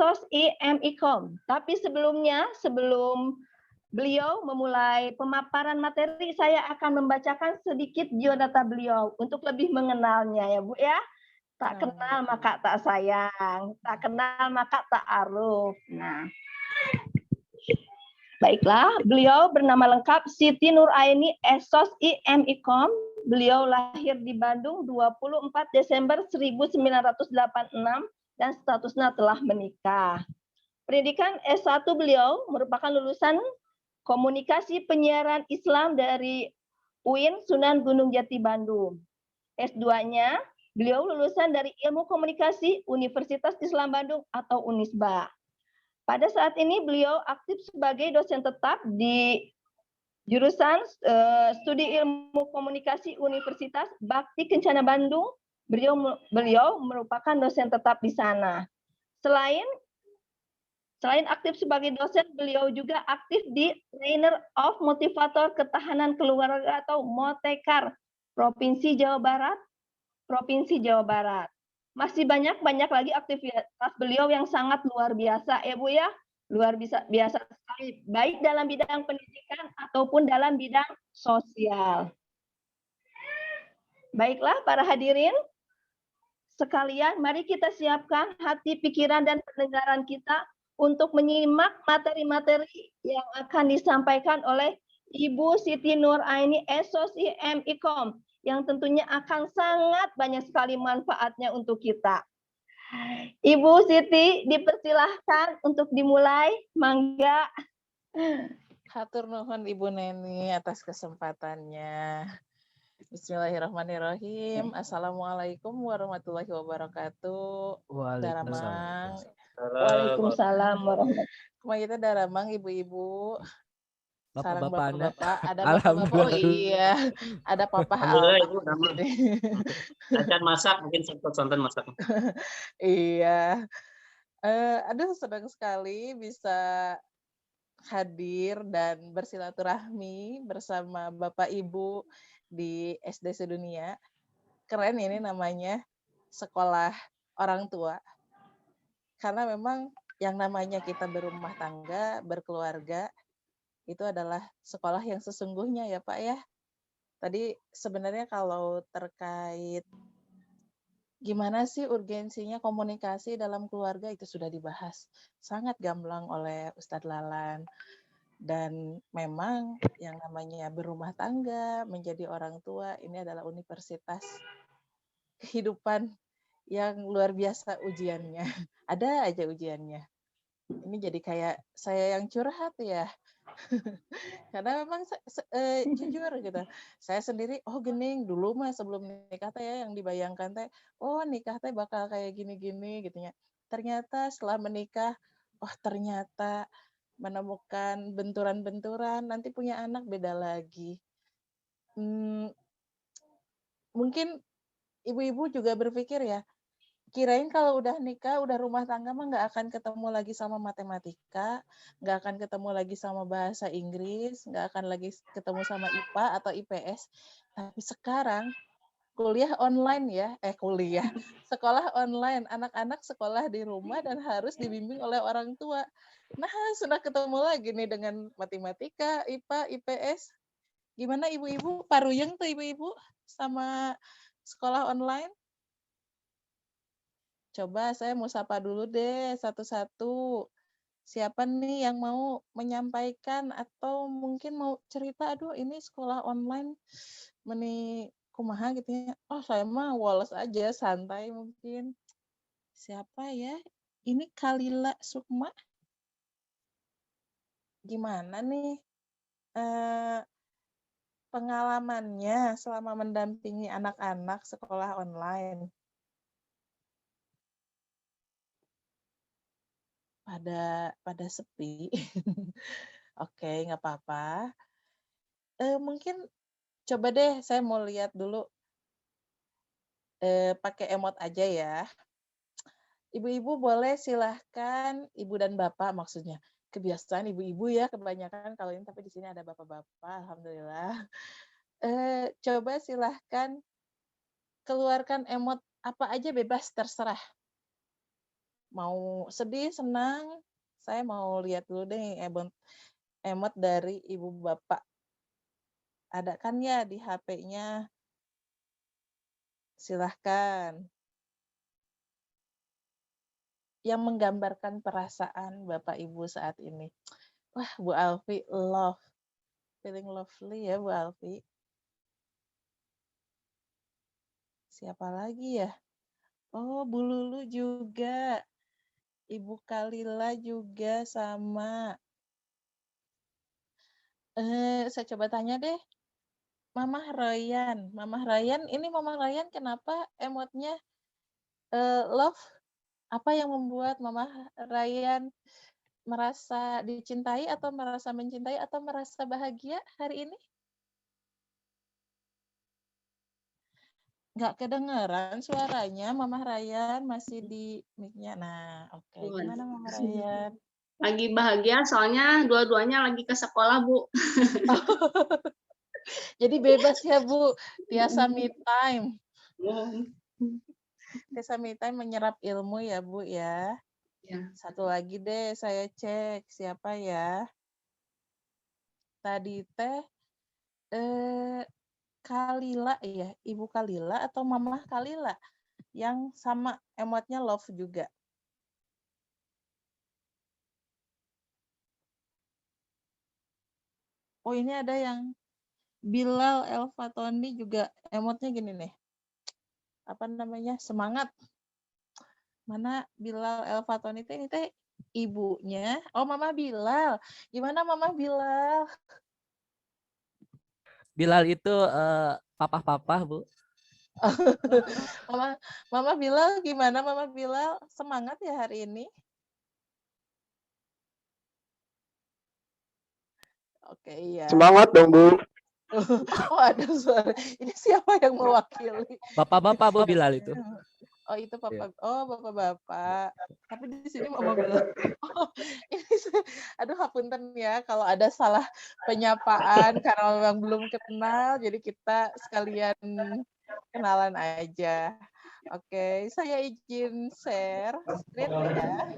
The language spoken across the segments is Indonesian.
SOS-IM-ICOM. Tapi sebelumnya, sebelum beliau memulai pemaparan materi, saya akan membacakan sedikit biodata beliau untuk lebih mengenalnya ya Bu ya. Tak kenal maka tak sayang, tak kenal maka tak aruf. Nah, baiklah, beliau bernama lengkap Siti Nuraini SOS-IM-ICOM. Beliau lahir di Bandung 24 Desember 1986 dan statusnya telah menikah. Pendidikan S1 beliau merupakan lulusan Komunikasi Penyiaran Islam dari UIN Sunan Gunung Jati Bandung. S2-nya beliau lulusan dari Ilmu Komunikasi Universitas Islam Bandung atau Unisba. Pada saat ini beliau aktif sebagai dosen tetap di jurusan Studi Ilmu Komunikasi Universitas Bakti Kencana Bandung. Beliau merupakan dosen tetap di sana. Selain aktif sebagai dosen, beliau juga aktif di Trainer of Motivator Ketahanan Keluarga atau Motekar, Provinsi Jawa Barat. Masih banyak lagi aktivitas beliau yang sangat luar biasa, ya Bu ya. Luar biasa sekali, baik dalam bidang pendidikan ataupun dalam bidang sosial. Baiklah para hadirin sekalian, mari kita siapkan hati, pikiran, dan pendengaran kita untuk menyimak materi-materi yang akan disampaikan oleh Ibu Siti Nuraini SOS-IM-ICOM yang tentunya akan sangat banyak sekali manfaatnya untuk kita. Ibu Siti, dipersilahkan untuk dimulai, mangga. Hatur nuhun Ibu Neni atas kesempatannya. Bismillahirrahmanirrahim. Assalamualaikum warahmatullahi wabarakatuh. Daramang. Waalaikumsalam warahmatullahi wabarakatuh. Kemarin kita daramang ibu-ibu. Sarang Bapak-bapaknya. bapak-bapak, ada bapak-bapak. Oh iya, ada papa Alhamdulillah Ibu. Acan masak, mungkin sonten masak. Iya. Aduh, senang sekali bisa hadir dan bersilaturahmi bersama Bapak Ibu di SD Sedunia. Keren ini namanya sekolah orang tua. Karena memang yang namanya kita berumah tangga, berkeluarga, itu adalah sekolah yang sesungguhnya ya Pak ya. Tadi sebenarnya kalau terkait gimana sih urgensinya komunikasi dalam keluarga itu sudah dibahas sangat gamblang oleh Ustadz Lalan. Dan memang yang namanya berumah tangga, menjadi orang tua, ini adalah universitas kehidupan yang luar biasa ujiannya. Ada aja ujiannya. Ini jadi kayak saya yang curhat ya. Karena memang jujur gitu. Saya sendiri, oh gening, dulu mah sebelum nikah teh ya yang dibayangkan teh, oh nikah teh bakal kayak gini-gini gitu ya. Ternyata setelah menikah, oh ternyata menemukan benturan-benturan, nanti punya anak beda lagi. Mungkin ibu-ibu juga berpikir ya, kirain kalau udah nikah, udah rumah tangga mah nggak akan ketemu lagi sama matematika, nggak akan ketemu lagi sama bahasa Inggris, nggak akan lagi ketemu sama IPA atau IPS. Tapi sekarang kuliah online ya, sekolah online, anak-anak sekolah di rumah dan harus dibimbing oleh orang tua. Nah, sudah ketemu lagi nih dengan matematika, IPA, IPS. Gimana ibu-ibu, paruyeng tuh ibu-ibu sama sekolah online? Coba saya mau sapa dulu deh satu-satu. Siapa nih yang mau menyampaikan atau mungkin mau cerita, aduh ini sekolah online meni kumaha gitu ya. Oh saya mah woles aja, santai mungkin. Siapa ya? Ini Kalila Sukma. Gimana nih pengalamannya selama mendampingi anak-anak sekolah online? Pada sepi. Oke, nggak apa-apa. Mungkin coba deh saya mau lihat dulu. Pakai emot aja ya. Ibu-ibu boleh silahkan, ibu dan bapak maksudnya. Kebiasaan ibu-ibu ya kebanyakan kalau ini, tapi di sini ada bapak-bapak, alhamdulillah. Coba silahkan keluarkan emot apa aja bebas terserah. Mau sedih, senang, saya mau lihat dulu deh emot dari ibu bapak. Ada kan ya di HP-nya? Silahkan. Yang menggambarkan perasaan Bapak Ibu saat ini. Wah, Bu Alfi, feeling lovely ya Bu Alfi. Siapa lagi ya? Oh, Bu Lulu juga. Ibu Kalila juga sama. Saya coba tanya deh. Mamah Ryan, ini Mamah Ryan kenapa emotnya love? Apa yang membuat Mamah Ryan merasa dicintai atau merasa mencintai atau merasa bahagia hari ini? Nggak kedengeran suaranya, Mamah Ryan masih di mic-nya. Nah, oke. Gimana Mamah Ryan? Lagi bahagia soalnya dua-duanya lagi ke sekolah, Bu. Jadi bebas ya, Bu. Tiasa me time. Tiasa me time menyerap ilmu ya, Bu ya. Ya. Satu lagi deh saya cek siapa ya. Tadi teh Kalila ya, Ibu Kalila atau Mamah Kalila yang sama emotnya love juga. Oh, ini ada yang Bilal Elfatoni juga emotnya gini nih. Apa namanya? Semangat. Mana Bilal Elfatoni ini teh ibunya. Oh, Mama Bilal. Gimana Mama Bilal? Bilal itu papa-papa, Bu. Mama Bilal gimana Mama Bilal? Semangat ya hari ini? Oke, iya. Semangat dong, Bu. Oh, ada suara. Ini siapa yang mewakili? Bapak-bapak, Bu, Bilal itu. Oh, itu Papa. Oh, Bapak-bapak. Tapi di sini Mama Bilal. Oh, ini aduh hapunten ya kalau ada salah penyapaan karena memang belum kenal, jadi kita sekalian kenalan aja. Oke, saya izin share screen ya.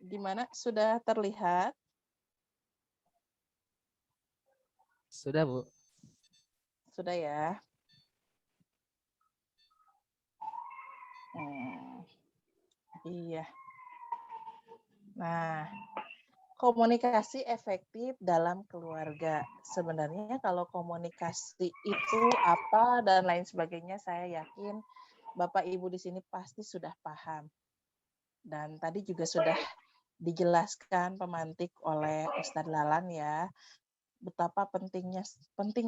Gimana? Sudah terlihat? Sudah, Bu. Sudah ya. Iya. Nah, komunikasi efektif dalam keluarga. Sebenarnya kalau komunikasi itu apa dan lain sebagainya, saya yakin Bapak Ibu di sini pasti sudah paham. Dan tadi juga sudah dijelaskan pemantik oleh Ustadz Lalan ya, betapa penting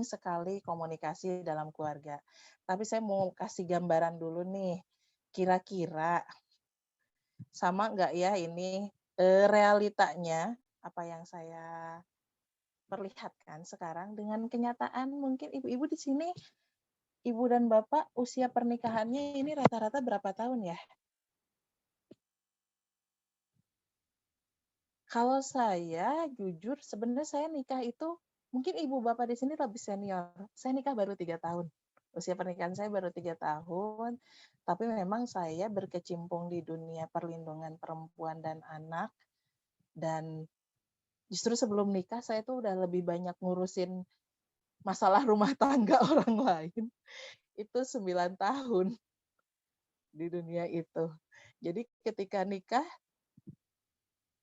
sekali komunikasi dalam keluarga. Tapi saya mau kasih gambaran dulu nih, kira-kira sama nggak ya ini realitanya apa yang saya perlihatkan sekarang dengan kenyataan. Mungkin ibu-ibu di sini, ibu dan bapak usia pernikahannya ini rata-rata berapa tahun ya? Kalau saya jujur sebenarnya saya nikah itu mungkin ibu bapak di sini lebih senior. Saya nikah baru 3 tahun. Usia pernikahan saya baru 3 tahun. Tapi memang saya berkecimpung di dunia perlindungan perempuan dan anak. Dan justru sebelum nikah saya tuh udah lebih banyak ngurusin masalah rumah tangga orang lain. Itu 9 tahun di dunia itu. Jadi ketika nikah,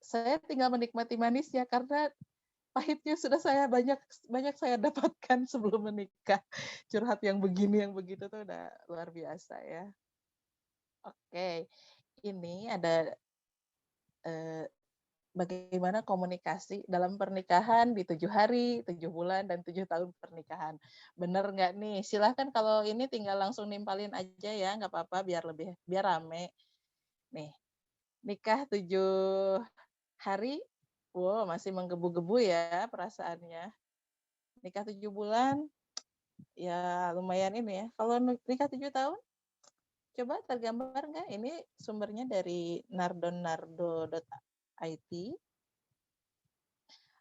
saya tinggal menikmati manisnya karena pahitnya sudah banyak saya dapatkan sebelum menikah. Curhat yang begini, yang begitu tuh udah luar biasa ya. Oke, ini ada bagaimana komunikasi dalam pernikahan di 7 hari, 7 bulan, dan 7 tahun pernikahan. Bener nggak nih? Silahkan kalau ini tinggal langsung nimpalin aja ya, nggak apa-apa biar rame. Nih, nikah 7 hari, wow masih menggebu-gebu ya perasaannya. Nikah 7 bulan, ya lumayan ini ya. Kalau nikah 7 tahun, coba tergambar nggak? Ini sumbernya dari nardonardo.it.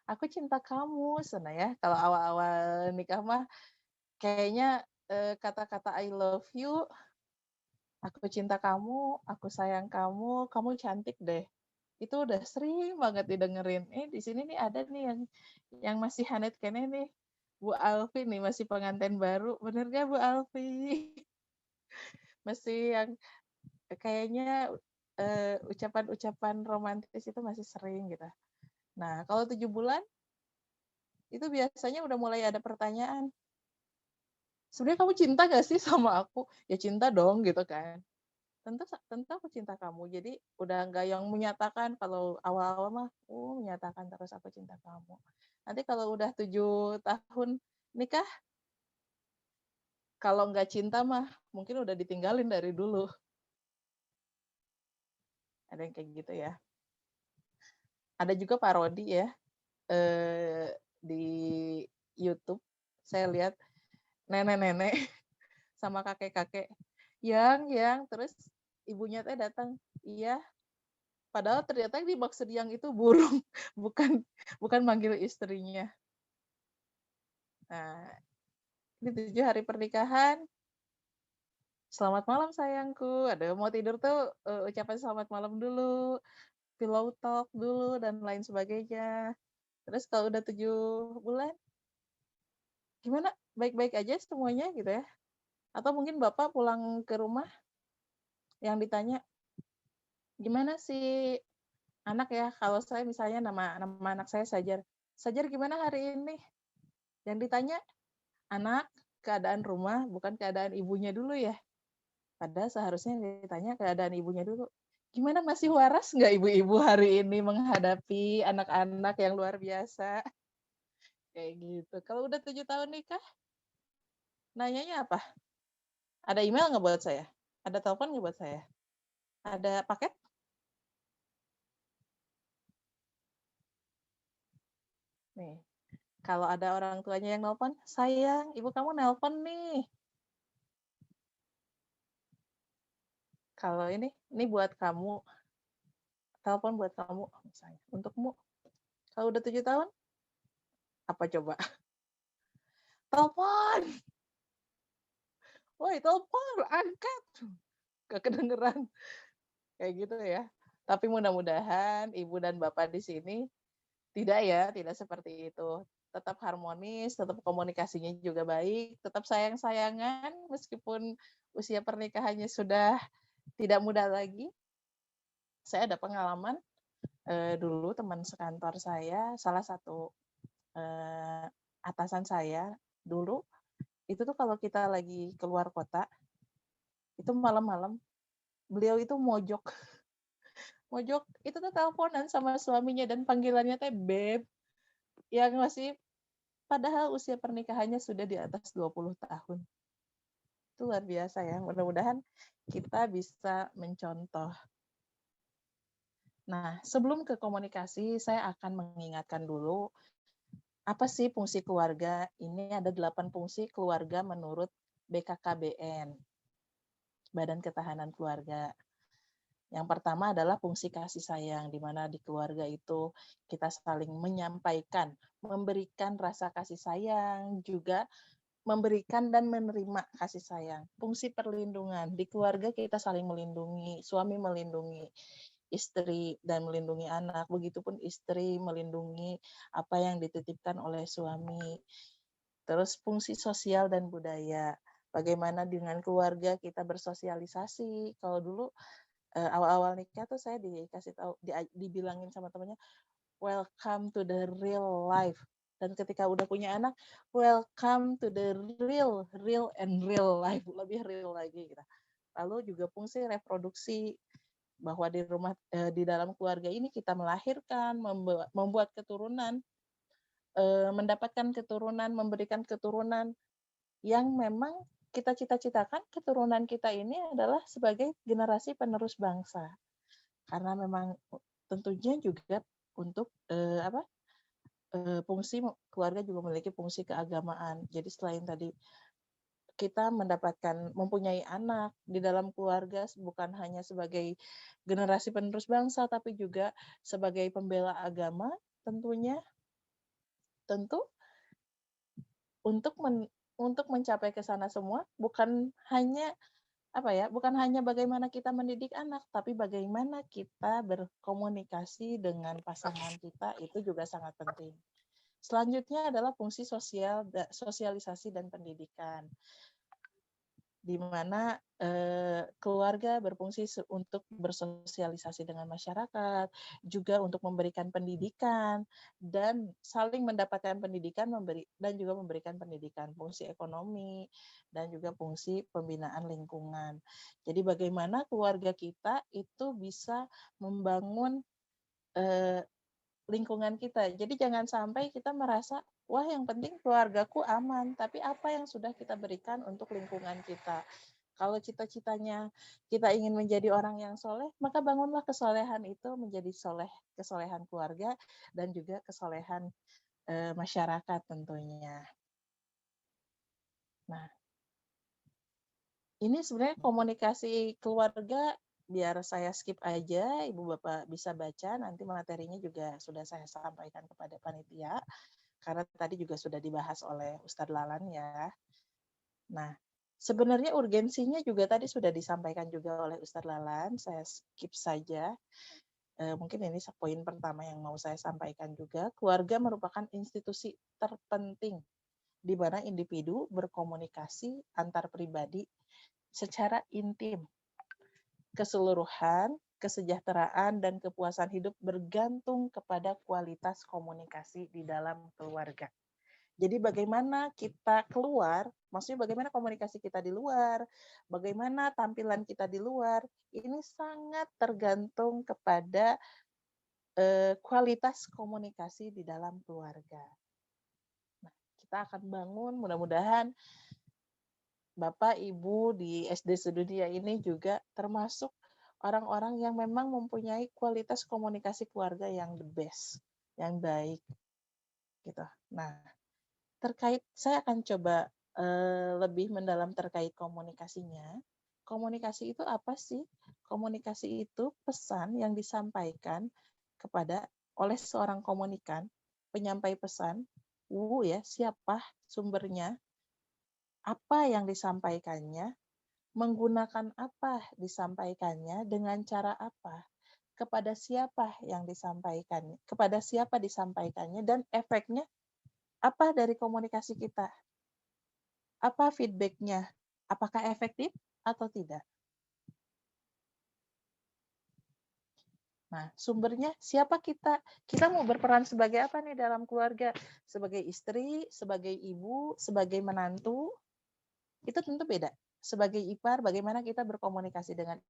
aku cinta kamu, sana ya. Kalau awal-awal nikah mah kayaknya kata-kata I love you, aku cinta kamu, aku sayang kamu, kamu cantik deh. Itu udah sering banget didengerin. Di sini nih ada nih yang masih Hanet kene nih. Bu Alfi nih masih pengantin baru. Bener gak Bu Alfi? Masih yang kayaknya ucapan-ucapan romantis itu masih sering gitu. Nah, kalau 7 bulan itu biasanya udah mulai ada pertanyaan. Sebenarnya kamu cinta gak sih sama aku? Ya cinta dong gitu kan. Tentu aku cinta kamu. Jadi udah nggak yang menyatakan kalau awal-awal mah, menyatakan terus aku cinta kamu. Nanti kalau udah 7 tahun nikah, kalau nggak cinta mah mungkin udah ditinggalin dari dulu. Ada yang kayak gitu ya. Ada juga parodi ya di YouTube. Saya lihat nenek-nenek sama kakek-kakek yang terus ibunya teh datang, iya. Padahal ternyata yang dimaksud yang itu burung, bukan manggil istrinya. Nah, ini 7 hari pernikahan. Selamat malam sayangku. Ada mau tidur tuh ucapan selamat malam dulu, pillow talk dulu dan lain sebagainya. Terus kalau udah 7 bulan, gimana? Baik-baik aja semuanya gitu ya? Atau mungkin Bapak pulang ke rumah yang ditanya, gimana sih anak ya? Kalau saya misalnya nama anak saya Sajar. Sajar gimana hari ini? Yang ditanya, anak, keadaan rumah bukan keadaan ibunya dulu ya. Padahal seharusnya ditanya keadaan ibunya dulu. Gimana masih waras nggak ibu-ibu hari ini menghadapi anak-anak yang luar biasa? Kayak gitu. Kalau udah 7 tahun nikah, nanyanya apa? Ada email nggak buat saya? Ada telepon nggak buat saya? Ada paket? Nih, kalau ada orang tuanya yang nelpon, sayang, ibu kamu nelpon nih. Kalau ini buat kamu, telepon buat kamu, misalnya, untukmu. Kalau udah 7 tahun, apa coba? Telepon! Woi, telepon, angkat! Gak kedengeran. Kayak gitu ya. Tapi mudah-mudahan ibu dan bapak di sini tidak seperti itu. Tetap harmonis, tetap komunikasinya juga baik, tetap sayang-sayangan meskipun usia pernikahannya sudah tidak muda lagi. Saya ada pengalaman dulu teman sekantor saya, salah satu atasan saya dulu, itu tuh kalau kita lagi keluar kota, itu malam-malam, beliau itu mojok itu tuh teleponan sama suaminya dan panggilannya teh beb, yang masih padahal usia pernikahannya sudah di atas 20 tahun. Itu luar biasa ya. Mudah-mudahan kita bisa mencontoh. Nah, sebelum ke komunikasi, saya akan mengingatkan dulu apa sih fungsi keluarga. Ini ada 8 fungsi keluarga menurut BKKBN, Badan Ketahanan Keluarga. Yang pertama adalah fungsi kasih sayang, di mana di keluarga itu kita saling menyampaikan, memberikan rasa kasih sayang, juga memberikan dan menerima kasih sayang. Fungsi perlindungan, di keluarga kita saling melindungi, suami melindungi istri dan melindungi anak, begitupun istri melindungi apa yang dititipkan oleh suami. Terus fungsi sosial dan budaya, bagaimana dengan keluarga kita bersosialisasi. Kalau dulu awal-awal nikah tuh saya dikasih tahu, dibilangin sama temannya, welcome to the real life. Dan ketika udah punya anak, welcome to the real and real life, lebih real lagi gitu. Lalu juga fungsi reproduksi, bahwa di rumah di dalam keluarga ini kita melahirkan, membuat keturunan, mendapatkan keturunan, memberikan keturunan yang memang kita cita-citakan keturunan kita ini adalah sebagai generasi penerus bangsa. Karena memang tentunya juga untuk fungsi keluarga juga memiliki fungsi keagamaan. Jadi selain tadi kita mempunyai anak di dalam keluarga bukan hanya sebagai generasi penerus bangsa, tapi juga sebagai pembela agama tentunya, tentu untuk mencapai ke sana semua bukan hanya bagaimana kita mendidik anak, tapi bagaimana kita berkomunikasi dengan pasangan kita itu juga sangat penting. Selanjutnya adalah fungsi sosialisasi dan pendidikan, di mana keluarga berfungsi untuk bersosialisasi dengan masyarakat, juga untuk memberikan pendidikan dan saling mendapatkan pendidikan dan juga memberikan pendidikan, fungsi ekonomi dan juga fungsi pembinaan lingkungan. Jadi bagaimana keluarga kita itu bisa membangun lingkungan kita. Jadi jangan sampai kita merasa, wah yang penting keluargaku aman, tapi apa yang sudah kita berikan untuk lingkungan kita. Kalau cita-citanya kita ingin menjadi orang yang soleh, maka bangunlah kesolehan itu menjadi kesolehan keluarga dan juga kesolehan masyarakat tentunya. Nah, ini sebenarnya komunikasi keluarga, biar saya skip aja, Ibu Bapak bisa baca, nanti materinya juga sudah saya sampaikan kepada panitia, karena tadi juga sudah dibahas oleh Ustadz Lalan ya. Nah, sebenarnya urgensinya juga tadi sudah disampaikan juga oleh Ustadz Lalan, saya skip saja. Mungkin ini poin pertama yang mau saya sampaikan juga, keluarga merupakan institusi terpenting di mana individu berkomunikasi antar pribadi secara intim. Keseluruhan, kesejahteraan, dan kepuasan hidup bergantung kepada kualitas komunikasi di dalam keluarga. Jadi bagaimana kita keluar, maksudnya bagaimana komunikasi kita di luar, bagaimana tampilan kita di luar, ini sangat tergantung kepada kualitas komunikasi di dalam keluarga. Nah, kita akan bangun, mudah-mudahan Bapak, Ibu di SD Sedunia ini juga termasuk orang-orang yang memang mempunyai kualitas komunikasi keluarga yang the best, yang baik. Gitu. Nah, saya akan coba lebih mendalam terkait komunikasinya. Komunikasi itu apa sih? Komunikasi itu pesan yang disampaikan oleh seorang komunikan, penyampai pesan, siapa sumbernya, apa yang disampaikannya, menggunakan apa disampaikannya, dengan cara apa, kepada siapa disampaikannya, dan efeknya apa dari komunikasi kita, apa feedbacknya, apakah efektif atau tidak. Nah, sumbernya siapa kita mau berperan sebagai apa nih dalam keluarga, sebagai istri, sebagai ibu, sebagai menantu, itu tentu beda. Sebagai ipar, bagaimana kita berkomunikasi dengan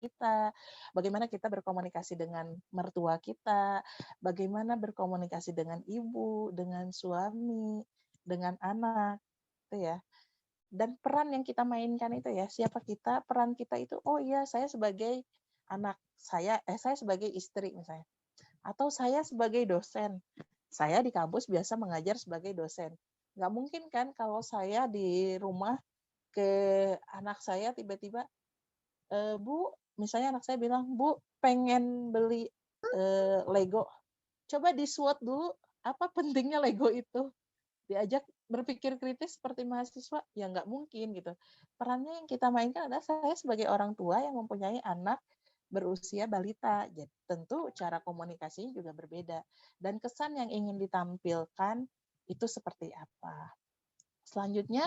kita, bagaimana kita berkomunikasi dengan mertua kita, bagaimana berkomunikasi dengan ibu, dengan suami, dengan anak, itu ya. Dan peran yang kita mainkan itu ya, siapa kita, peran kita itu, oh iya saya sebagai anak, saya sebagai istri misalnya, atau saya sebagai dosen. Saya di kampus biasa mengajar sebagai dosen. Nggak mungkin kan kalau saya di rumah ke anak saya tiba-tiba, Bu, misalnya anak saya bilang, Bu, pengen beli Lego. Coba di SWOT dulu, apa pentingnya Lego itu? Diajak berpikir kritis seperti mahasiswa, ya nggak mungkin gitu. Perannya yang kita mainkan adalah saya sebagai orang tua yang mempunyai anak berusia balita. Jadi tentu cara komunikasinya juga berbeda. Dan kesan yang ingin ditampilkan itu seperti apa. Selanjutnya,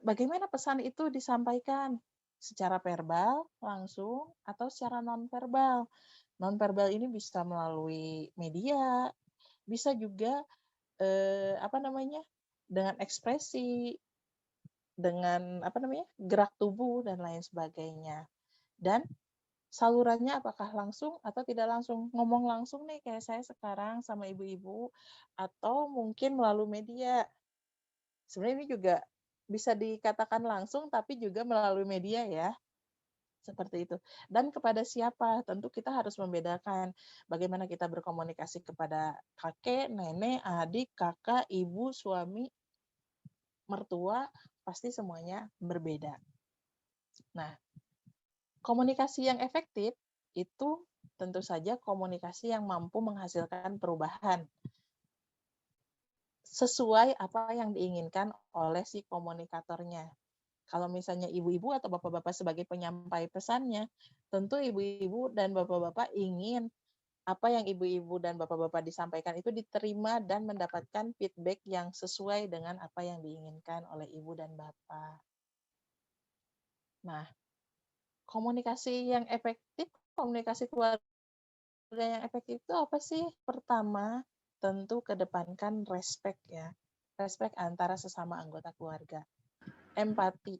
bagaimana pesan itu disampaikan? Secara verbal, langsung, atau secara non-verbal. Non-verbal ini bisa melalui media, bisa juga dengan ekspresi, dengan gerak tubuh dan lain sebagainya. Dan salurannya apakah langsung atau tidak langsung. Ngomong langsung nih kayak saya sekarang sama ibu-ibu, atau mungkin melalui media. Sebenarnya ini juga bisa dikatakan langsung tapi juga melalui media ya. Seperti itu. Dan kepada siapa? Tentu kita harus membedakan bagaimana kita berkomunikasi kepada kakek, nenek, adik, kakak, ibu, suami, mertua, pasti semuanya berbeda. Nah, komunikasi yang efektif itu tentu saja komunikasi yang mampu menghasilkan perubahan sesuai apa yang diinginkan oleh si komunikatornya. Kalau misalnya ibu-ibu atau bapak-bapak sebagai penyampai pesannya, tentu ibu-ibu dan bapak-bapak ingin apa yang ibu-ibu dan bapak-bapak disampaikan itu diterima dan mendapatkan feedback yang sesuai dengan apa yang diinginkan oleh ibu dan bapak. Nah, komunikasi yang efektif, komunikasi keluarga yang efektif itu apa sih? Pertama, tentu kedepankan respect ya. Respect antara sesama anggota keluarga. Empati,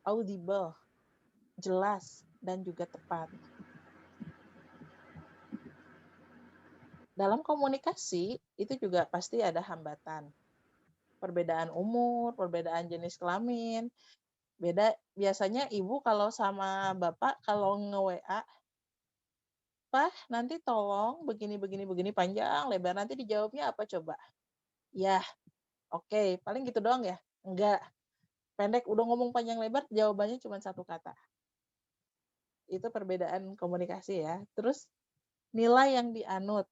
audible, jelas, dan juga tepat. Dalam komunikasi, itu juga pasti ada hambatan. Perbedaan umur, perbedaan jenis kelamin. Biasanya ibu kalau sama bapak, kalau nge-WA, Pak, nanti tolong begini panjang lebar, nanti dijawabnya apa coba? Ya, oke, paling gitu doang ya? Enggak, pendek udah ngomong panjang lebar, jawabannya cuma satu kata. Itu perbedaan komunikasi ya. Terus nilai yang dianut.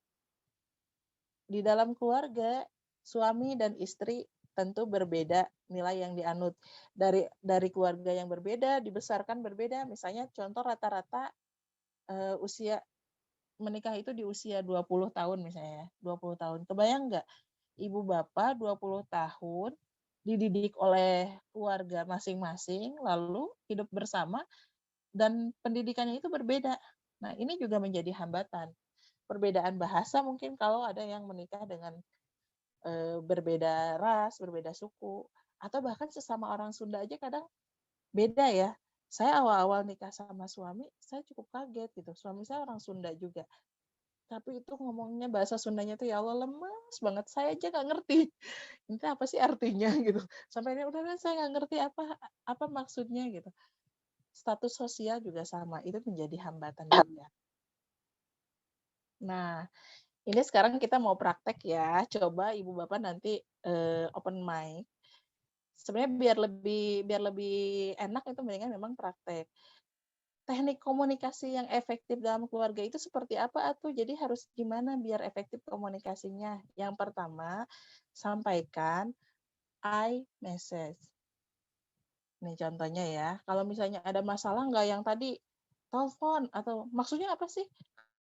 Di dalam keluarga, suami dan istri tentu berbeda nilai yang dianut. Dari keluarga yang berbeda, dibesarkan berbeda. Misalnya contoh rata-rata usia menikah itu di usia 20 tahun misalnya, 20 tahun. Kebayang nggak? Ibu bapak 20 tahun dididik oleh keluarga masing-masing, lalu hidup bersama, dan pendidikannya itu berbeda. Nah, ini juga menjadi hambatan. Perbedaan bahasa mungkin kalau ada yang menikah dengan berbeda ras, berbeda suku, atau bahkan sesama orang Sunda aja kadang beda ya. Saya awal-awal nikah sama suami, saya cukup kaget gitu. Suami saya orang Sunda juga. Tapi itu ngomongnya bahasa Sundanya tuh ya Allah lemes banget. Saya aja nggak ngerti. Ini apa sih artinya gitu. Sampai ini udah saya nggak ngerti apa maksudnya gitu. Status sosial juga sama. Itu menjadi hambatan juga. Nah, ini sekarang kita mau praktek ya. Coba ibu bapak nanti open mic. Sebenarnya biar lebih enak itu mendingan memang praktek. Teknik komunikasi yang efektif dalam keluarga itu seperti apa atuh? Jadi harus gimana biar efektif komunikasinya? Yang pertama, sampaikan I message. Nih contohnya ya, kalau misalnya ada masalah nggak yang tadi telepon atau maksudnya apa sih?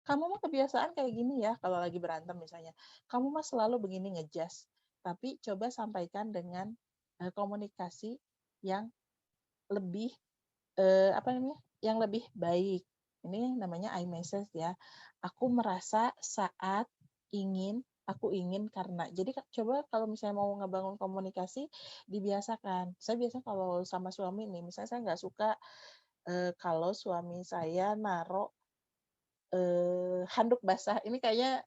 Kamu mah kebiasaan kayak gini ya kalau lagi berantem misalnya. Kamu mah selalu begini ngejas. Tapi coba sampaikan dengan komunikasi yang lebih apa namanya? Yang lebih baik. Ini namanya I message ya. Aku merasa saat aku ingin karena. Jadi coba kalau misalnya mau ngebangun komunikasi dibiasakan. Saya biasa kalau sama suami nih, misalnya saya nggak suka kalau suami saya naruh handuk basah. Ini kayaknya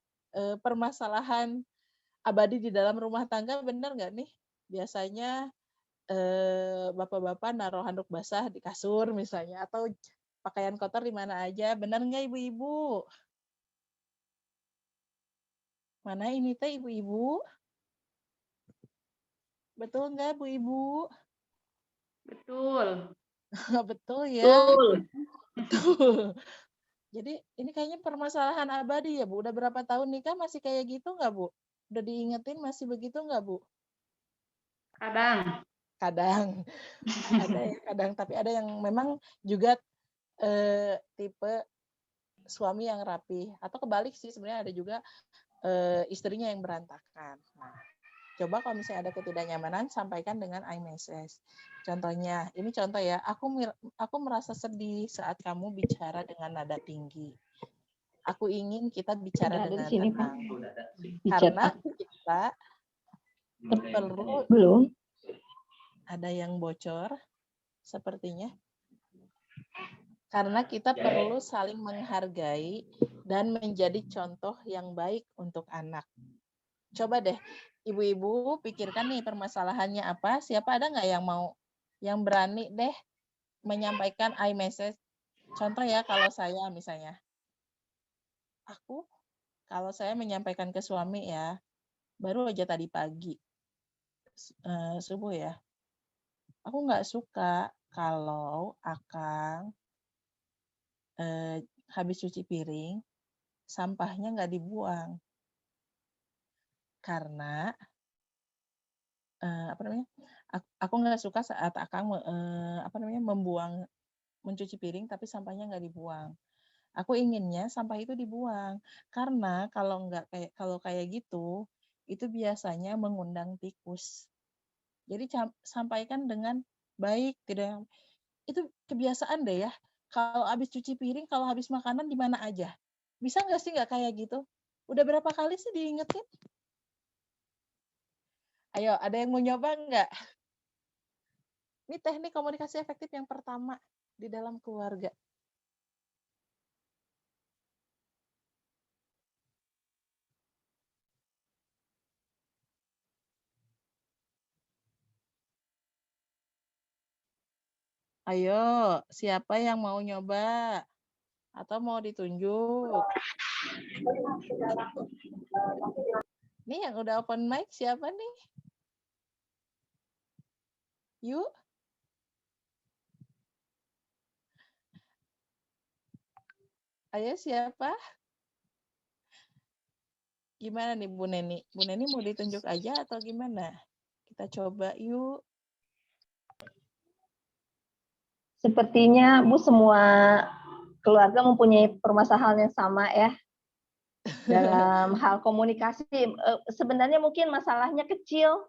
permasalahan abadi di dalam rumah tangga, benar nggak nih? Biasanya bapak-bapak naruh handuk basah di kasur misalnya, atau pakaian kotor di mana aja. Benar nggak ibu-ibu? Mana ini teh ibu-ibu? Betul nggak Bu Ibu? Betul. Betul ya. Betul. Betul. Jadi ini kayaknya permasalahan abadi ya Bu. Udah berapa tahun nikah masih kayak gitu nggak Bu? Udah diingetin masih begitu nggak Bu? Kadang. Kadang. Ada ya kadang. Tapi ada yang memang juga tipe suami yang rapi. Atau kebalik sih sebenarnya ada juga istrinya yang berantakan. Nah, coba kalau misalnya ada ketidaknyamanan, sampaikan dengan iMessage. Contohnya, ini contoh ya, aku merasa sedih saat kamu bicara dengan nada tinggi. Aku ingin kita bicara Udah ada di dengan sini, Pak. tenang. Di chat Karena aku. kita perlu Belum. ada yang bocor, sepertinya. Karena kita perlu saling menghargai dan menjadi contoh yang baik untuk anak. Coba deh, ibu-ibu pikirkan nih permasalahannya apa. Siapa ada nggak yang berani deh menyampaikan iMessage. Contoh ya kalau saya misalnya. Kalau saya menyampaikan ke suami ya, baru aja tadi pagi, subuh ya. Aku nggak suka kalau Akang habis cuci piring, sampahnya nggak dibuang. Karena apa namanya, aku nggak suka saat Akang mencuci piring tapi sampahnya nggak dibuang. Aku inginnya sampah itu dibuang, karena kalau kayak gitu, itu biasanya mengundang tikus. Jadi sampaikan dengan baik, tidak itu kebiasaan deh ya. Kalau habis cuci piring, kalau habis makanan di mana aja. Bisa nggak sih nggak kayak gitu? Udah berapa kali sih diingetin? Ayo, ada yang mau nyoba nggak? Ini teknik komunikasi efektif yang pertama di dalam keluarga. Ayo, siapa yang mau nyoba? Atau mau ditunjuk? Nih yang udah open mic siapa nih? Yuk. Ayo siapa? Gimana nih Bu Neni? Bu Neni mau ditunjuk aja atau gimana? Kita coba yuk. Sepertinya Bu semua keluarga mempunyai permasalahan yang sama ya dalam hal komunikasi. Sebenarnya mungkin masalahnya kecil,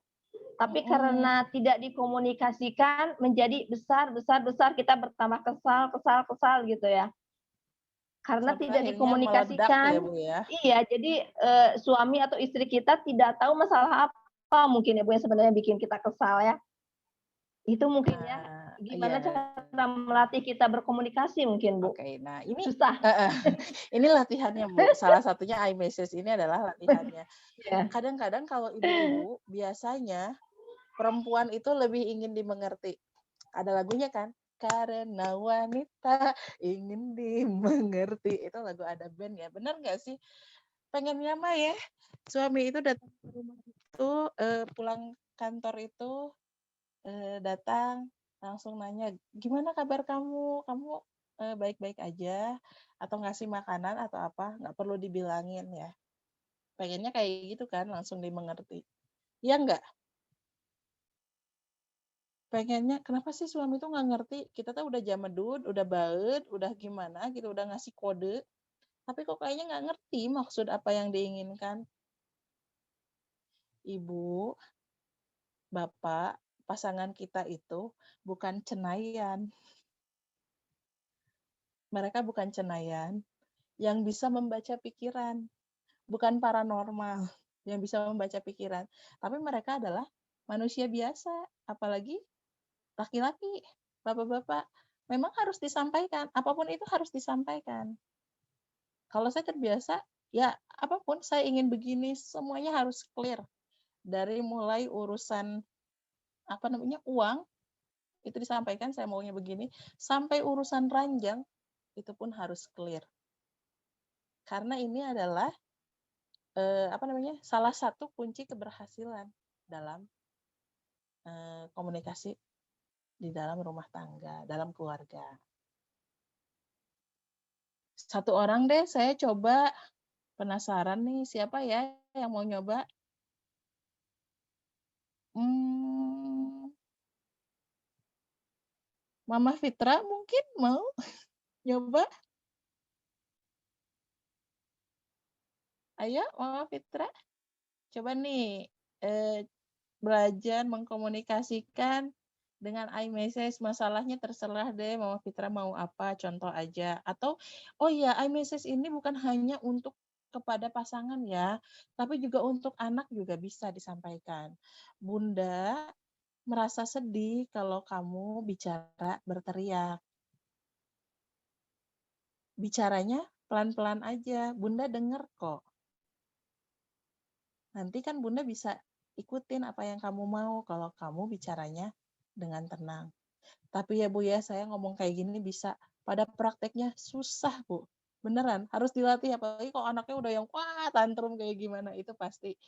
tapi karena tidak dikomunikasikan menjadi besar kita bertambah kesal gitu ya. Karena Sampai tidak akhirnya meledak dikomunikasikan. ya Bu ya. Iya, jadi suami atau istri kita tidak tahu masalah apa mungkin ya Bu yang sebenarnya bikin kita kesal ya. Itu mungkin ya. Gimana cara melatih kita berkomunikasi mungkin Bu? Oke, nah ini Susah. ini latihannya Bu. Salah satunya iMessage ini adalah latihannya. Ya. Kadang-kadang kalau ibu-ibu biasanya perempuan itu lebih ingin dimengerti. Ada lagunya kan? Karena wanita ingin dimengerti. Itu lagu ada band ya. Benar nggak sih? Pengennya mah ya suami itu datang ke rumah itu pulang kantor itu datang langsung nanya gimana kabar kamu baik-baik aja atau ngasih makanan atau apa nggak perlu dibilangin ya pengennya kayak gitu kan langsung dimengerti ya nggak pengennya kenapa sih suami tuh nggak ngerti kita tuh udah jamedut udah baut udah gimana gitu udah ngasih kode tapi kok kayaknya nggak ngerti maksud apa yang diinginkan ibu bapak pasangan kita itu bukan cenaian mereka bukan cenaian yang bisa membaca pikiran, bukan paranormal yang bisa membaca pikiran, tapi mereka adalah manusia biasa, apalagi laki-laki, bapak-bapak. Memang harus disampaikan, apapun itu harus disampaikan. Kalau saya terbiasa, ya apapun saya ingin begini, semuanya harus clear. Dari mulai urusan uang, itu disampaikan saya maunya begini, sampai urusan ranjang, itu pun harus clear. Karena ini adalah salah satu kunci keberhasilan dalam komunikasi di dalam rumah tangga, dalam keluarga. Satu orang deh, saya coba penasaran nih, siapa ya yang mau nyoba? Mama Fitra mungkin mau nyoba? Ayo, Mama Fitra, coba nih belajar mengkomunikasikan dengan iMessage. Masalahnya terserah deh Mama Fitra mau apa, contoh aja. Atau, oh ya iMessage ini bukan hanya untuk kepada pasangan ya, tapi juga untuk anak juga bisa disampaikan. Bunda merasa sedih kalau kamu bicara berteriak. Bicaranya pelan-pelan aja, Bunda denger kok. Nanti kan Bunda bisa ikutin apa yang kamu mau kalau kamu bicaranya dengan tenang. Tapi ya Bu ya, saya ngomong kayak gini bisa. Pada prakteknya susah Bu. Beneran, harus dilatih. Apalagi kalau anaknya udah yang wah tantrum kayak gimana. Itu pasti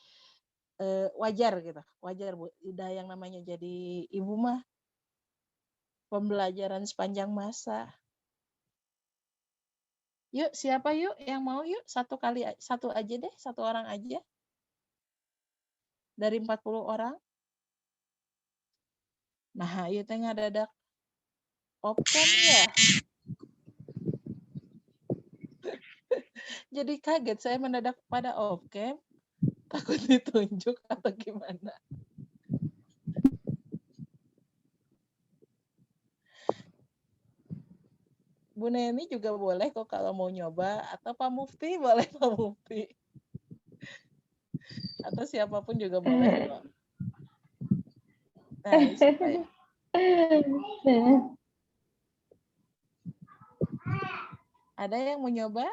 wajar gitu. Wajar Bu. Udah yang namanya jadi ibu mah pembelajaran sepanjang masa. Yuk, siapa yuk yang mau yuk? Satu aja deh, satu orang aja. Dari 40 orang. Nah, ieu teh ngadadak opcam ya. Jadi kaget saya mendadak pada opcam, takut ditunjuk atau gimana. Bu Neni juga boleh kok kalau mau nyoba, atau Pak Mufti boleh Pak Mufti. Atau siapapun juga boleh kok. Nah, siapa ya? Ada yang mau nyoba?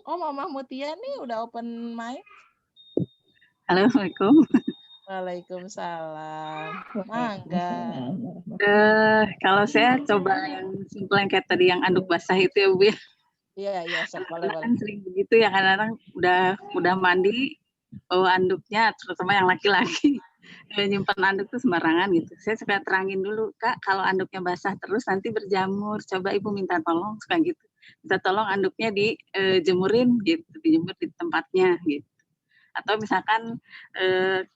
Oh, Mama Mutia nih udah open mic. Assalamualaikum. Waalaikumsalam. Mangga. Kalau saya coba yang simpel yang kayak tadi yang anduk basah itu ya Bu ya. Iya, sok boleh. Kan sering begitu ya, kadang-kadang udah mandi bawa anduknya, terutama yang laki-laki nyimpan anduk tuh sembarangan gitu. Saya suka terangin dulu, Kak, kalau anduknya basah terus nanti berjamur. Coba Ibu minta tolong, suka gitu. Minta tolong anduknya dijemurin gitu, dijemur di tempatnya gitu. Atau misalkan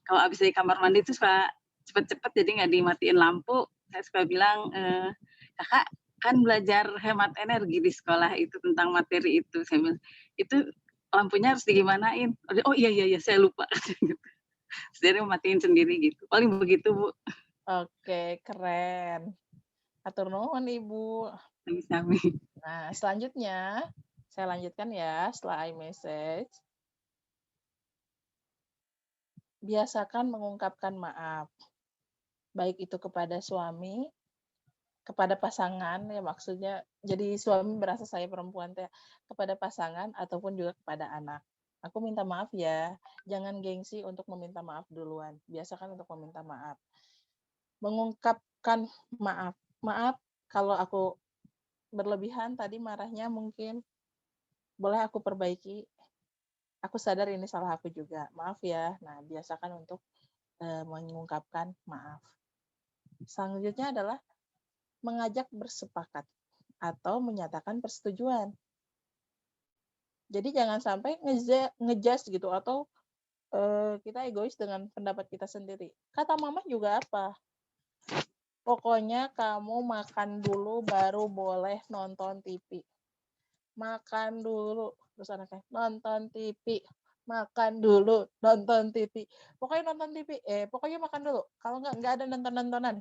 kalau habis dari kamar mandi itu suka cepet-cepet jadi nggak dimatiin lampu, saya suka bilang, kakak kan belajar hemat energi di sekolah itu tentang materi itu, saya bilang itu lampunya harus digimanain, oh iya saya lupa. Jadi matiin sendiri gitu, paling begitu Bu. Oke, keren. Atur nuhun Ibu. Sami-sami. Nah, selanjutnya saya lanjutkan ya setelah iMessage. Biasakan mengungkapkan maaf. Baik itu kepada suami, kepada pasangan ya maksudnya. Jadi suami berasa saya perempuan teh, kepada pasangan ataupun juga kepada anak. Aku minta maaf ya. Jangan gengsi untuk meminta maaf duluan. Biasakan untuk meminta maaf. Mengungkapkan maaf. Maaf kalau aku berlebihan tadi marahnya mungkin boleh aku perbaiki. Aku sadar ini salah aku juga. Maaf ya. Nah, biasakan untuk mengungkapkan maaf. Selanjutnya adalah mengajak bersepakat atau menyatakan persetujuan. Jadi jangan sampai ngejudge gitu atau kita egois dengan pendapat kita sendiri. Kata mama juga apa? Pokoknya kamu makan dulu baru boleh nonton TV. Makan dulu. Terus anaknya nonton TV. Makan dulu, nonton TV. Pokoknya nonton TV. Pokoknya makan dulu. Kalau nggak ada nonton-nontonan.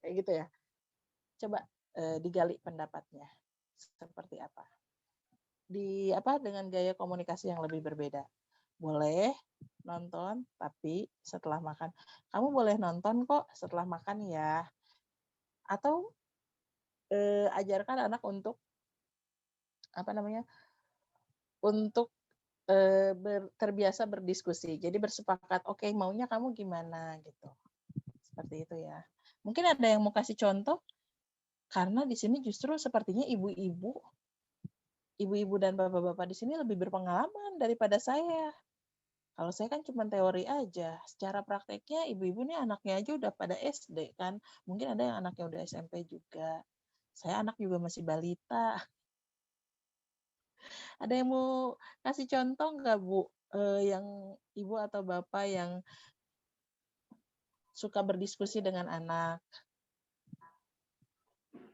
Kayak gitu ya. Coba digali pendapatnya. Seperti apa? Dengan gaya komunikasi yang lebih berbeda. Boleh nonton, tapi setelah makan. Kamu boleh nonton kok setelah makan ya. Atau ajarkan anak untuk untuk terbiasa berdiskusi. Jadi bersepakat, oke, maunya kamu gimana gitu. Seperti itu ya. Mungkin ada yang mau kasih contoh, karena di sini justru sepertinya ibu-ibu dan bapak-bapak di sini lebih berpengalaman daripada saya. Kalau saya kan cuma teori aja. Secara prakteknya ibu-ibu nih anaknya aja udah pada SD kan. Mungkin ada yang anaknya udah SMP juga. Saya anak juga masih balita. Ada yang mau kasih contoh nggak Bu? Yang ibu atau bapak yang suka berdiskusi dengan anak?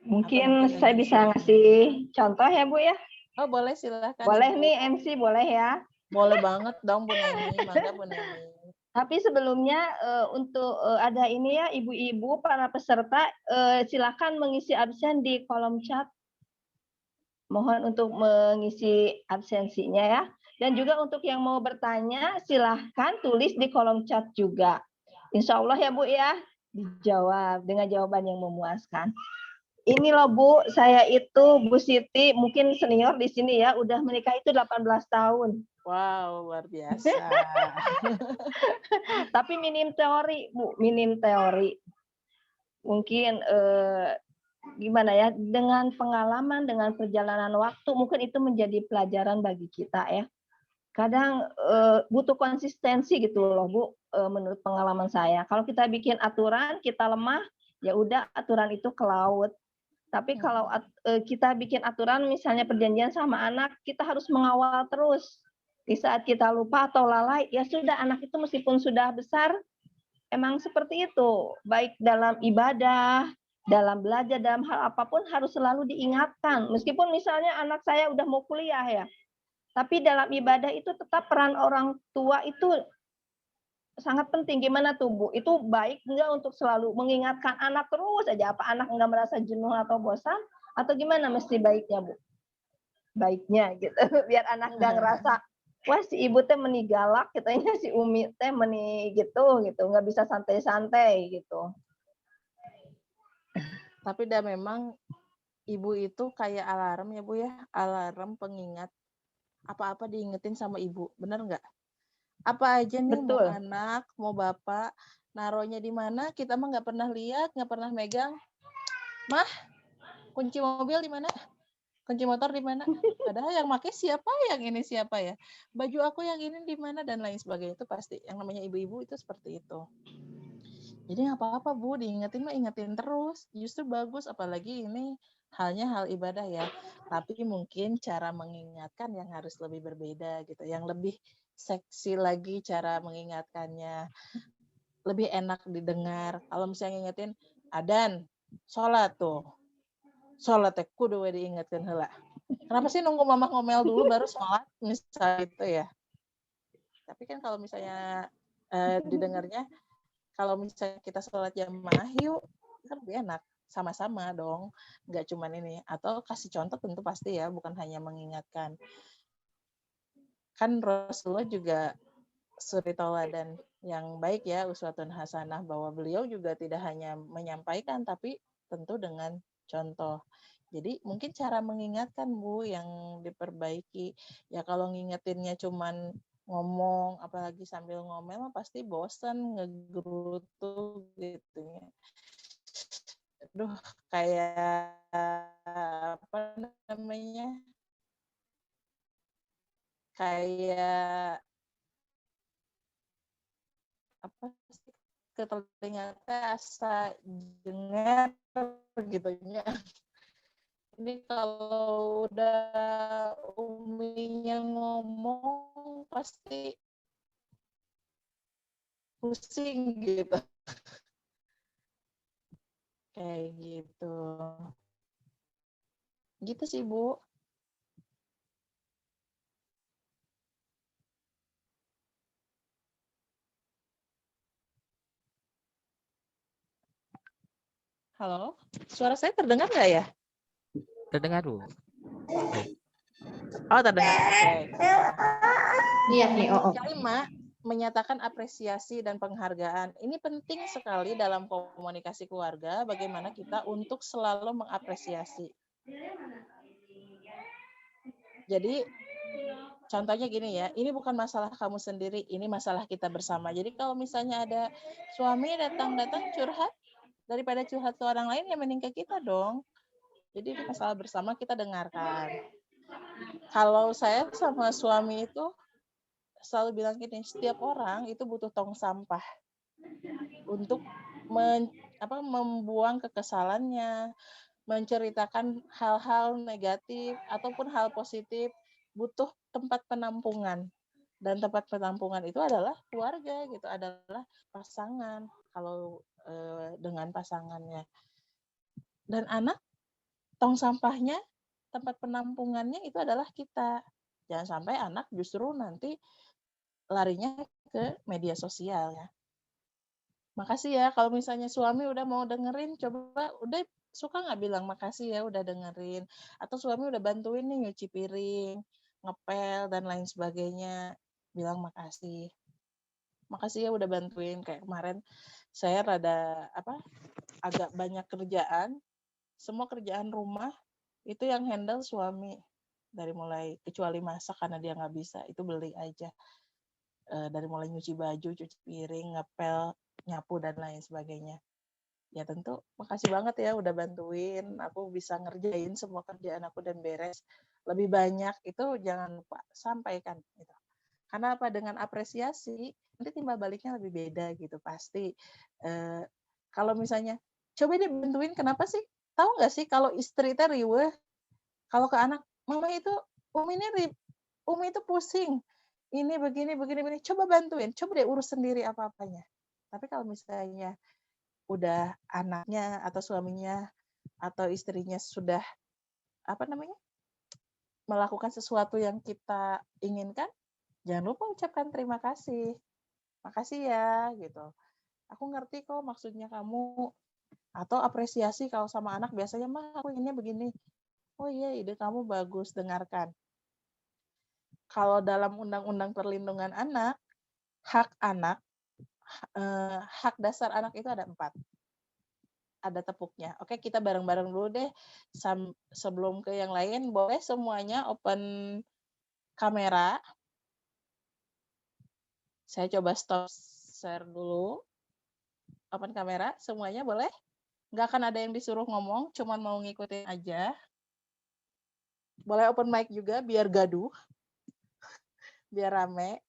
Mungkin saya bisa ngasih contoh ya Bu ya. Oh boleh, silahkan. Boleh Ibu. nih MC, boleh ya. Boleh banget dong Bu Neni, mangga Bu Neni. Tapi sebelumnya untuk ada ini ya ibu-ibu para peserta silakan mengisi absen di kolom chat. Mohon untuk mengisi absensinya ya. Dan juga untuk yang mau bertanya silahkan tulis di kolom chat juga. Insya Allah ya Bu ya dijawab dengan jawaban yang memuaskan. Ini loh Bu, saya itu Bu Siti mungkin senior di sini ya, udah menikah itu 18 tahun. Wow, luar biasa. Tapi minim teori, Bu, minim teori. Mungkin gimana ya, dengan pengalaman, dengan perjalanan waktu, mungkin itu menjadi pelajaran bagi kita ya. Kadang butuh konsistensi gitu loh Bu, menurut pengalaman saya. Kalau kita bikin aturan, kita lemah, ya udah aturan itu ke laut. Tapi kalau kita bikin aturan, misalnya perjanjian sama anak, kita harus mengawal terus. Di saat kita lupa atau lalai, ya sudah anak itu meskipun sudah besar, emang seperti itu. Baik dalam ibadah, dalam belajar, dalam hal apapun harus selalu diingatkan. Meskipun misalnya anak saya udah mau kuliah ya, tapi dalam ibadah itu tetap peran orang tua itu sangat penting. Gimana tuh Bu? Itu baik enggak untuk selalu mengingatkan anak terus aja? Apa anak enggak merasa jenuh atau bosan? Atau gimana mesti baiknya Bu? Baiknya gitu, biar anak enggak ngerasa, wah si ibu teh meni galak, katanya si Umi teh meni gitu, nggak bisa santai-santai gitu. Tapi dah memang ibu itu kayak alarm ya Bu ya, alarm pengingat. Apa-apa diingetin sama ibu, bener nggak? Apa aja nih, mau Betul. anak, mau bapak, naruhnya di mana, kita mah nggak pernah lihat, nggak pernah megang. Mah, kunci mobil di mana? Kunci motor di mana? Padahal yang pakai siapa, yang ini siapa ya? Baju aku yang ini di mana dan lain sebagainya. Itu pasti yang namanya ibu-ibu itu seperti itu. Jadi nggak apa-apa Bu, diingetin mah ingetin terus. Justru bagus, apalagi ini halnya hal ibadah ya. Tapi mungkin cara mengingatkan yang harus lebih berbeda gitu. Yang lebih seksi lagi cara mengingatkannya. Lebih enak didengar. Kalau misalnya ngingetin, adan, sholat tuh. Sholat teh kudu we diingatkan heula. Kenapa sih nunggu mama ngomel dulu baru sholat misalnya itu ya? Tapi kan kalau misalnya didengarnya, kalau misalnya kita sholat jamaah yuk, kan lebih enak. Sama-sama dong, nggak cuman ini. Atau kasih contoh tentu pasti ya, bukan hanya mengingatkan. Kan Rasulullah juga suri tauladan yang baik ya, uswatun hasanah, bahwa beliau juga tidak hanya menyampaikan, tapi tentu dengan contoh. Jadi mungkin cara mengingatkan Bu yang diperbaiki. Ya kalau ngingetinnya cuman ngomong, apalagi sambil ngomel, pasti bosan, ngegerutu gitu ya. Aduh, kayak apa namanya? Kayak apa sih? Ketelinga asa dengar gitu ya. Ini kalau udah uminya ngomong pasti pusing gitu. Kayak gitu. Gitu sih, Bu. Halo, suara saya terdengar nggak ya? Terdengar Bu. Oh, terdengar. Oke. Iya nih, oh. Kelima, menyatakan apresiasi dan penghargaan. Ini penting sekali dalam komunikasi keluarga, bagaimana kita untuk selalu mengapresiasi. Jadi, contohnya gini ya, ini bukan masalah kamu sendiri, ini masalah kita bersama. Jadi kalau misalnya ada suami datang-datang curhat, daripada curhat ke orang lain, ya mending ke kita dong. Jadi ini masalah bersama, kita dengarkan. Kalau saya sama suami itu selalu bilang gini, setiap orang itu butuh tong sampah untuk membuang kekesalannya, menceritakan hal-hal negatif ataupun hal positif, butuh tempat penampungan. Dan tempat penampungan itu adalah keluarga gitu, adalah pasangan kalau dengan pasangannya. Dan anak, tong sampahnya, tempat penampungannya itu adalah kita. Jangan sampai anak justru nanti larinya ke media sosial ya. Makasih ya kalau misalnya suami udah mau dengerin, coba udah suka nggak bilang makasih ya udah dengerin. Atau suami udah bantuin nih nyuci piring, ngepel dan lain sebagainya, bilang makasih. Makasih ya udah bantuin. Kayak kemarin saya agak banyak kerjaan, semua kerjaan rumah itu yang handle suami. Dari mulai, kecuali masak karena dia nggak bisa, itu beli aja. Dari mulai nyuci baju, cuci piring, ngepel, nyapu dan lain sebagainya. Ya tentu makasih banget ya udah bantuin, aku bisa ngerjain semua kerjaan aku dan beres. Lebih banyak itu jangan lupa sampaikan gitu. Karena apa, dengan apresiasi nanti timbal baliknya lebih beda gitu pasti. Kalau misalnya coba deh bantuin, kenapa sih? Tahu nggak sih kalau istri teh riweuh, kalau ke anak, mama itu Umi itu pusing. Ini begini, coba bantuin, coba deh urus sendiri apa-apanya. Tapi kalau misalnya udah anaknya atau suaminya atau istrinya sudah melakukan sesuatu yang kita inginkan, jangan lupa ucapkan terima kasih. Makasih ya, gitu. Aku ngerti kok maksudnya kamu. Atau apresiasi kalau sama anak biasanya, mah aku inginnya begini. Oh iya, ide kamu bagus, dengarkan. Kalau dalam Undang-Undang Perlindungan Anak, hak dasar anak itu ada 4. Ada tepuknya. Oke, kita bareng-bareng dulu deh. Sebelum ke yang lain, boleh semuanya open kamera. Saya coba stop share dulu. Open kamera, semuanya boleh? Nggak akan ada yang disuruh ngomong, cuman mau ngikutin aja. Boleh open mic juga, biar gaduh. Biar rame.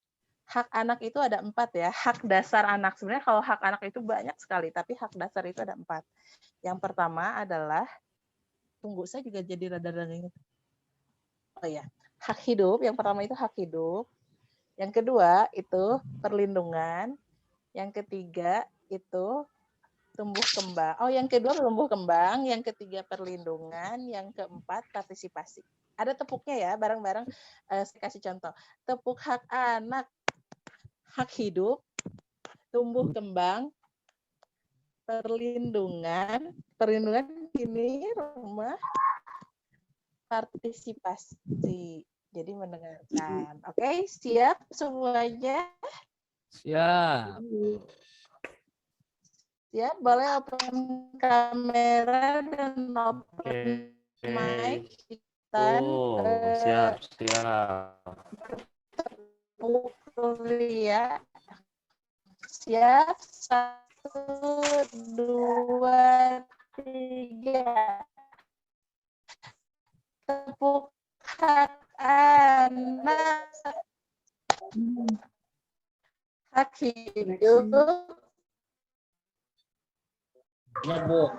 Hak anak itu ada 4 ya. Hak dasar anak. Sebenarnya kalau hak anak itu banyak sekali, tapi hak dasar itu ada 4. Yang pertama adalah, tunggu saya juga jadi rada-rada ingat. Oh ya, hak hidup. Yang pertama itu hak hidup. Yang kedua itu perlindungan. Yang ketiga itu tumbuh kembang. Oh, yang kedua tumbuh kembang. Yang ketiga perlindungan. Yang keempat partisipasi. Ada tepuknya ya, bareng-bareng. Saya kasih contoh. Tepuk hak anak. Hak hidup, tumbuh kembang, perlindungan ini rumah, partisipasi. Jadi mendengarkan. Oke, siap semuanya? Siap. Siap, boleh open kamera dan open mic. Siap. Ya. Siap, 1, 2, 3. Tepuk hak anak. Hak hidup. Ya, Bu.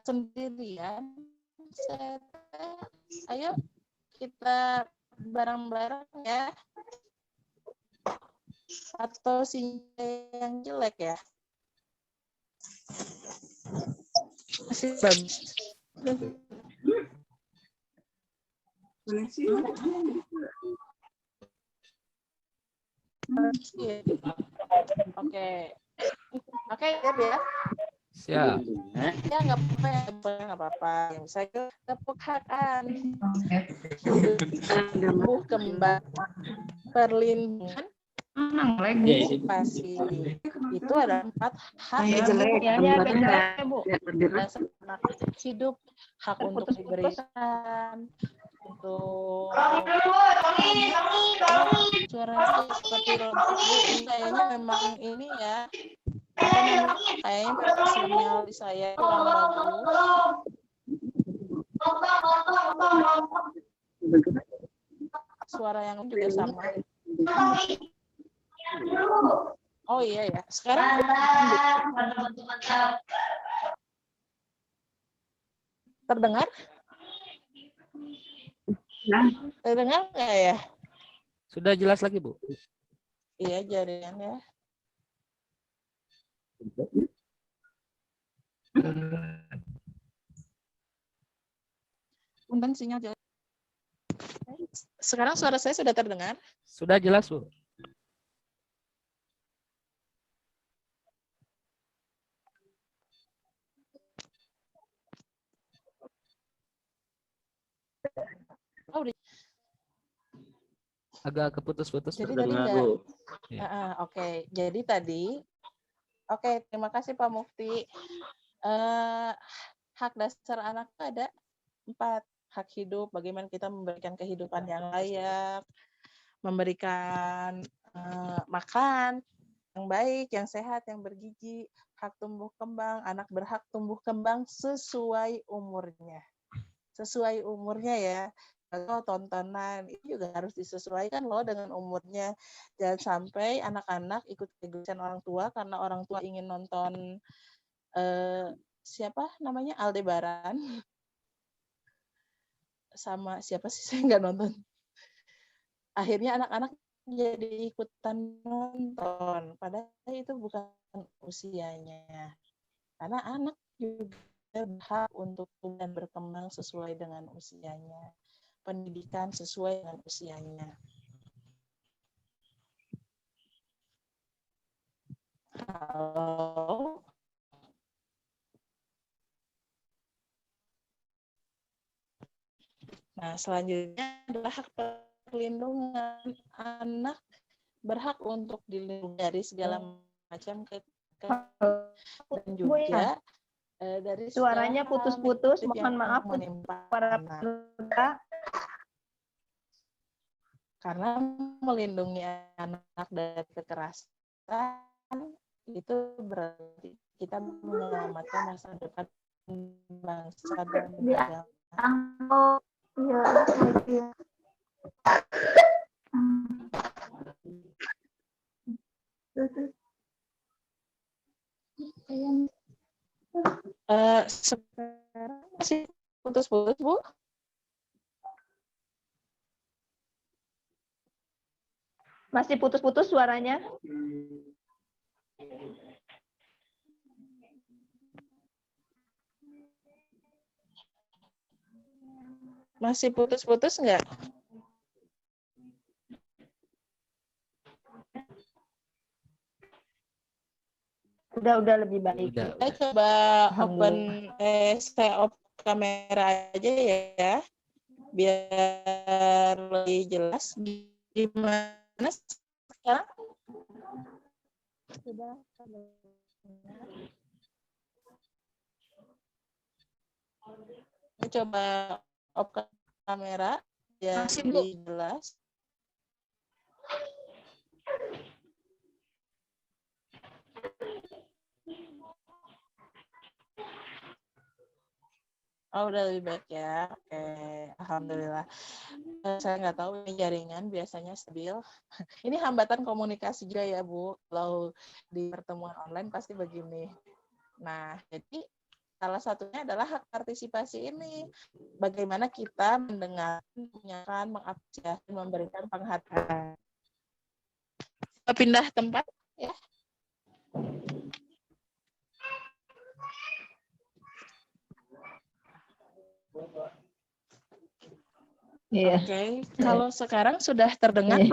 Sendirian. Ayo kita bareng-bareng ya. Atau sinyal yang jelek ya? Masih bagus. Oke, ya. Siap. Ya nggak apa-apa. Yang saya tepuk hak tumbuh kembang, perlindungan, partisipasi. Itu ada 4 hak dasar anak hidup, hak untuk diberikan, untuk suara seperti robot Bu, ini kayaknya memang ini ya. Kayaknya sinyal di saya kurang bagus. Suara yang juga sama. Oh iya ya. Sekarang terdengar? Terdengar nggak ya? Sudah jelas lagi, Bu? Iya, jaringan ya. Undang sinyal jelas. Sekarang suara saya sudah terdengar? Sudah jelas, Bu. Oh, Agak keputus-putus. jadi tadi enggak. Oke. Jadi tadi, terima kasih Pak Mufti. Hak dasar anak ada 4. Hak hidup, bagaimana kita memberikan kehidupan yang layak, memberikan makan yang baik, yang sehat, yang bergizi. Hak tumbuh kembang, anak berhak tumbuh kembang sesuai umurnya. Sesuai umurnya ya. Kalau tontonan itu juga harus disesuaikan loh dengan umurnya. Jangan sampai anak-anak ikut egoisan orang tua karena orang tua ingin nonton siapa namanya Aldebaran. sama siapa sih, saya nggak nonton. Akhirnya anak-anak jadi ikutan nonton, padahal itu bukan usianya. Karena anak juga berhak untuk dan berkembang sesuai dengan usianya. Pendidikan sesuai dengan usianya. Halo. Nah, selanjutnya adalah hak perlindungan. Anak berhak untuk dilindungi dari segala macam dan juga dari Suaranya putus-putus, mohon maaf para anak. peserta. Karena melindungi anak dari kekerasan itu berarti kita menyelamatkan masa depan bangsa dan negara. Sekarang masih putus-putus, Bu? Masih putus-putus suaranya. Masih putus-putus nggak? Udah lebih baik. Udah. Saya coba saya open kamera aja ya, biar lebih jelas. Gimana sekarang? Sudah. Saya coba open kamera biar lebih jelas. Oh, udah lebih baik ya. Oke, alhamdulillah. Saya nggak tahu ini jaringan biasanya stabil. Ini hambatan komunikasi juga ya, Bu. Kalau di pertemuan online pasti begini. Nah, jadi salah satunya adalah hak partisipasi ini. Bagaimana kita mendengar, menyarankan, mengapresiasi, memberikan penghargaan. Pindah tempat ya. Iya. Oke, kalau sekarang sudah terdengar?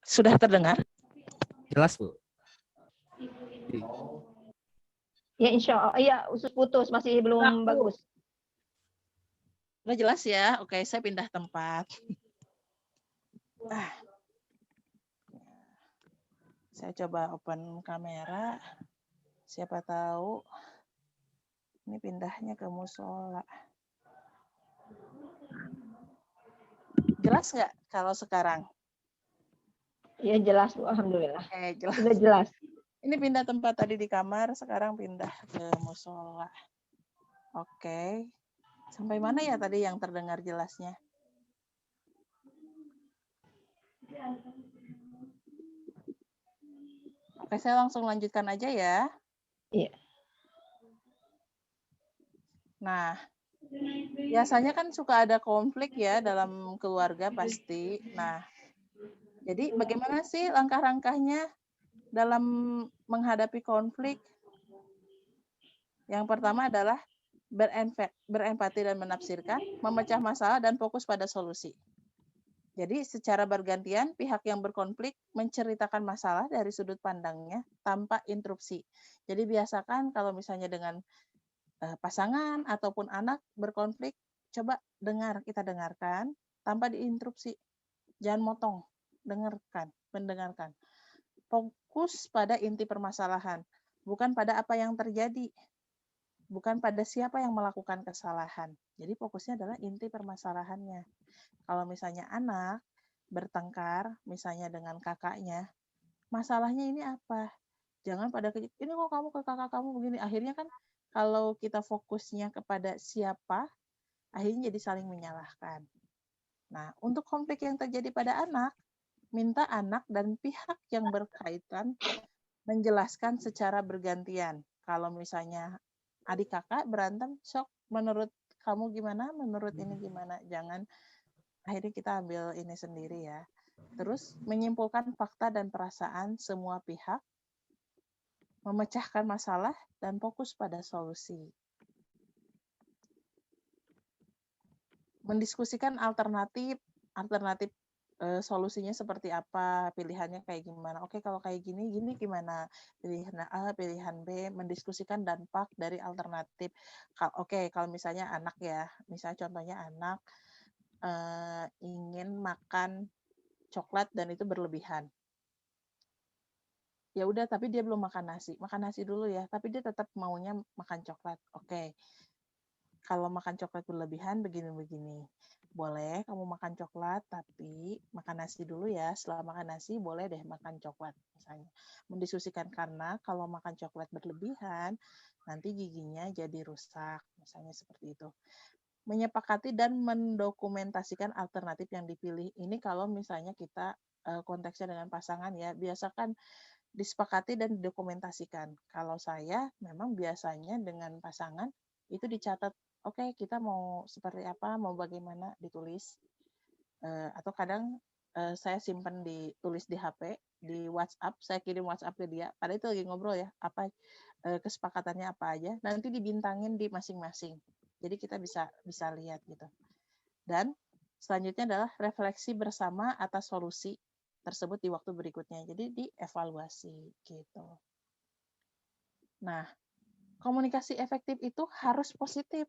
Sudah terdengar? Jelas, Bu. Ya insya Allah. Iya, usus putus masih belum bagus. Udah jelas ya? Oke, saya pindah tempat. Saya coba open kamera. Siapa tahu ini pindahnya ke musola. Jelas nggak kalau sekarang? Iya jelas, Bu. Alhamdulillah. Jelas. Sudah jelas. Ini pindah tempat tadi di kamar, sekarang pindah ke musola. Oke. Sampai mana ya tadi yang terdengar jelasnya? Oke, saya langsung lanjutkan aja ya. Iya. Nah, biasanya kan suka ada konflik ya dalam keluarga pasti. Nah, jadi bagaimana sih langkah-langkahnya dalam menghadapi konflik? Yang pertama adalah berempati dan menafsirkan, memecah masalah dan fokus pada solusi. Jadi secara bergantian pihak yang berkonflik menceritakan masalah dari sudut pandangnya tanpa interupsi. Jadi biasakan kalau misalnya dengan pasangan ataupun anak berkonflik, coba kita dengarkan tanpa diinterupsi. Jangan motong, mendengarkan. Fokus pada inti permasalahan, bukan pada apa yang terjadi, bukan pada siapa yang melakukan kesalahan. Jadi fokusnya adalah inti permasalahannya. Kalau misalnya anak bertengkar, misalnya dengan kakaknya, masalahnya ini apa? Jangan pada ini kok kamu ke kakak kamu begini. Akhirnya kan kalau kita fokusnya kepada siapa, akhirnya jadi saling menyalahkan. Nah, untuk konflik yang terjadi pada anak, minta anak dan pihak yang berkaitan menjelaskan secara bergantian. Kalau misalnya adik kakak berantem, sok menurut kamu gimana, menurut ini gimana. Jangan akhirnya kita ambil ini sendiri ya. Terus menyimpulkan fakta dan perasaan semua pihak, memecahkan masalah dan fokus pada solusi. Mendiskusikan alternatif solusinya seperti apa, pilihannya kayak gimana. Oke, kalau kayak gini gimana? Pilihan A, pilihan B, mendiskusikan dampak dari alternatif. Oke, kalau misalnya anak ya, misalnya contohnya anak ingin makan coklat dan itu berlebihan. Ya udah, tapi dia belum makan nasi dulu ya, tapi dia tetap maunya makan coklat. Oke, kalau makan coklat berlebihan begini-begini. Boleh kamu makan coklat, tapi makan nasi dulu ya. Setelah makan nasi, boleh deh makan coklat. Misalnya, mendiskusikan karena kalau makan coklat berlebihan, nanti giginya jadi rusak. Misalnya seperti itu. Menyepakati dan mendokumentasikan alternatif yang dipilih. Ini kalau misalnya kita konteksnya dengan pasangan ya, biasakan disepakati dan didokumentasikan. Kalau saya memang biasanya dengan pasangan itu dicatat. Oke, kita mau seperti apa, mau bagaimana, ditulis. Atau kadang saya simpan ditulis di HP, di WhatsApp, saya kirim WhatsApp ke dia. Padahal itu lagi ngobrol ya, apa kesepakatannya apa aja, nanti dibintangin di masing-masing. Jadi kita bisa lihat gitu. Dan selanjutnya adalah refleksi bersama atas solusi tersebut di waktu berikutnya. Jadi dievaluasi gitu. Nah, komunikasi efektif itu harus positif.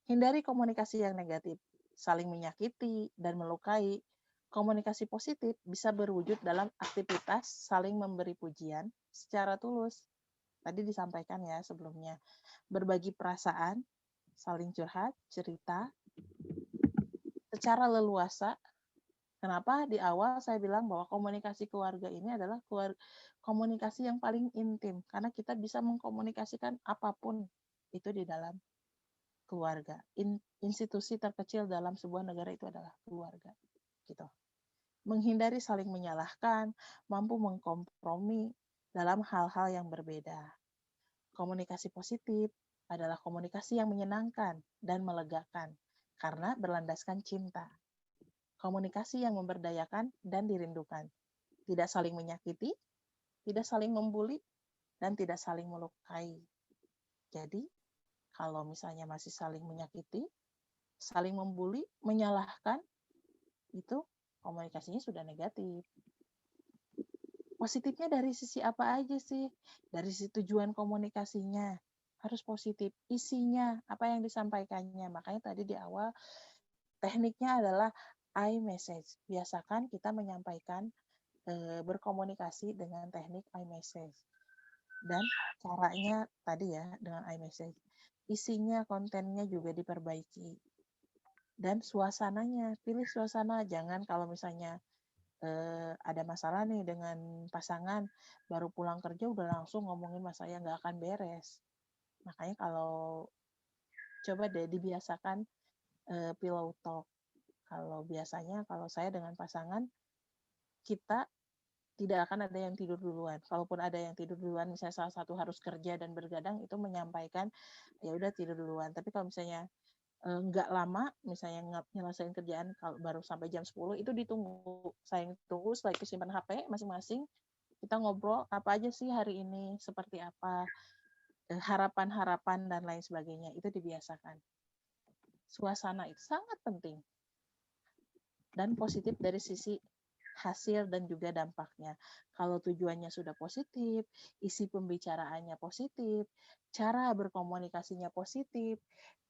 Hindari komunikasi yang negatif, saling menyakiti dan melukai. Komunikasi positif bisa berwujud dalam aktivitas saling memberi pujian secara tulus. Tadi disampaikan ya sebelumnya. Berbagi perasaan, saling curhat, cerita, secara leluasa. Kenapa di awal saya bilang bahwa komunikasi keluarga ini adalah komunikasi yang paling intim. Karena kita bisa mengkomunikasikan apapun itu di dalam keluarga. Institusi terkecil dalam sebuah negara itu adalah keluarga. Gitu. Menghindari saling menyalahkan, mampu mengkompromi dalam hal-hal yang berbeda. Komunikasi positif adalah komunikasi yang menyenangkan dan melegakan karena berlandaskan cinta. Komunikasi yang memberdayakan dan dirindukan. Tidak saling menyakiti, tidak saling membuli, dan tidak saling melukai. Jadi, kalau misalnya masih saling menyakiti, saling membuli, menyalahkan, itu komunikasinya sudah negatif. Positifnya dari sisi apa aja sih? Dari sisi tujuan komunikasinya harus positif. Isinya, apa yang disampaikannya. Makanya tadi di awal, tekniknya adalah iMessage. Biasakan kita menyampaikan, berkomunikasi dengan teknik iMessage. Dan caranya tadi ya, dengan iMessage. Isinya, kontennya juga diperbaiki. Dan suasananya, pilih suasana. Jangan kalau misalnya ada masalah nih dengan pasangan, baru pulang kerja udah langsung ngomongin masalah yang nggak akan beres. Makanya kalau coba deh dibiasakan pillow talk. Kalau biasanya kalau saya dengan pasangan, kita tidak akan ada yang tidur duluan. Kalaupun ada yang tidur duluan, misalnya salah satu harus kerja dan bergadang, itu menyampaikan ya udah tidur duluan. Tapi kalau misalnya nggak lama, misalnya nyelesain kerjaan kalau baru sampai jam 10, itu ditunggu. Saya tunggu setelah itu simpan HP masing-masing, kita ngobrol apa aja sih hari ini, seperti apa, harapan-harapan dan lain sebagainya, itu dibiasakan. Suasana itu sangat penting. Dan positif dari sisi hasil dan juga dampaknya. Kalau tujuannya sudah positif, isi pembicaraannya positif, cara berkomunikasinya positif,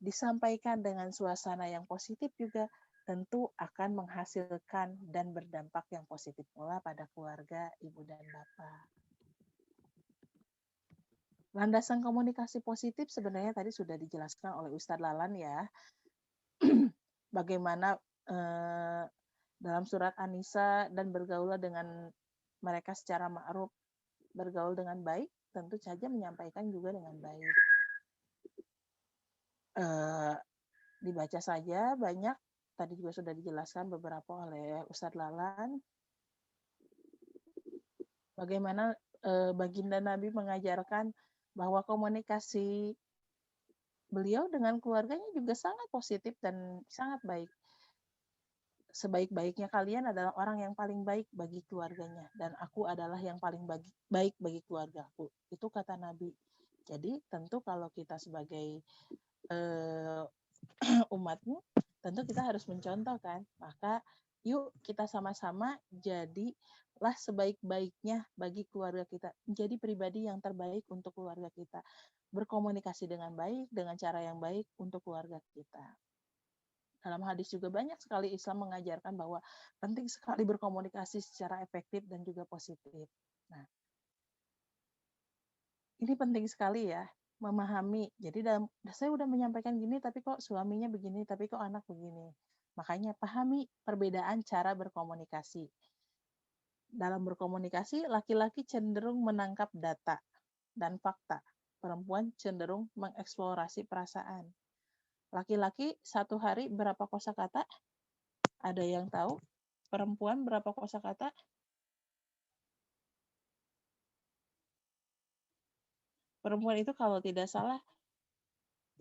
disampaikan dengan suasana yang positif juga, tentu akan menghasilkan dan berdampak yang positif pula pada keluarga, ibu dan bapak. Landasan komunikasi positif sebenarnya tadi sudah dijelaskan oleh Ustadz Lalan ya. Bagaimana dalam surat An-Nisa dan bergaul dengan mereka secara ma'ruf, bergaul dengan baik, tentu saja menyampaikan juga dengan baik. Dibaca saja banyak, tadi juga sudah dijelaskan beberapa oleh Ustadz Lalan. Bagaimana baginda Nabi mengajarkan bahwa komunikasi beliau dengan keluarganya juga sangat positif dan sangat baik. Sebaik-baiknya kalian adalah orang yang paling baik bagi keluarganya, dan aku adalah yang paling baik bagi keluargaku. Itu kata Nabi. Jadi tentu kalau kita sebagai umatnya, tentu kita harus mencontoh kan. Maka yuk kita sama-sama jadilah sebaik-baiknya bagi keluarga kita. Jadi pribadi yang terbaik untuk keluarga kita. Berkomunikasi dengan baik, dengan cara yang baik untuk keluarga kita. Dalam hadis juga banyak sekali Islam mengajarkan bahwa penting sekali berkomunikasi secara efektif dan juga positif. Nah, ini penting sekali ya, memahami. Jadi saya udah menyampaikan gini, tapi kok suaminya begini, tapi kok anak begini. Makanya pahami perbedaan cara berkomunikasi. Dalam berkomunikasi, laki-laki cenderung menangkap data dan fakta. Perempuan cenderung mengeksplorasi perasaan. Laki-laki satu hari berapa kosakata? Ada yang tahu? Perempuan berapa kosakata? Perempuan itu kalau tidak salah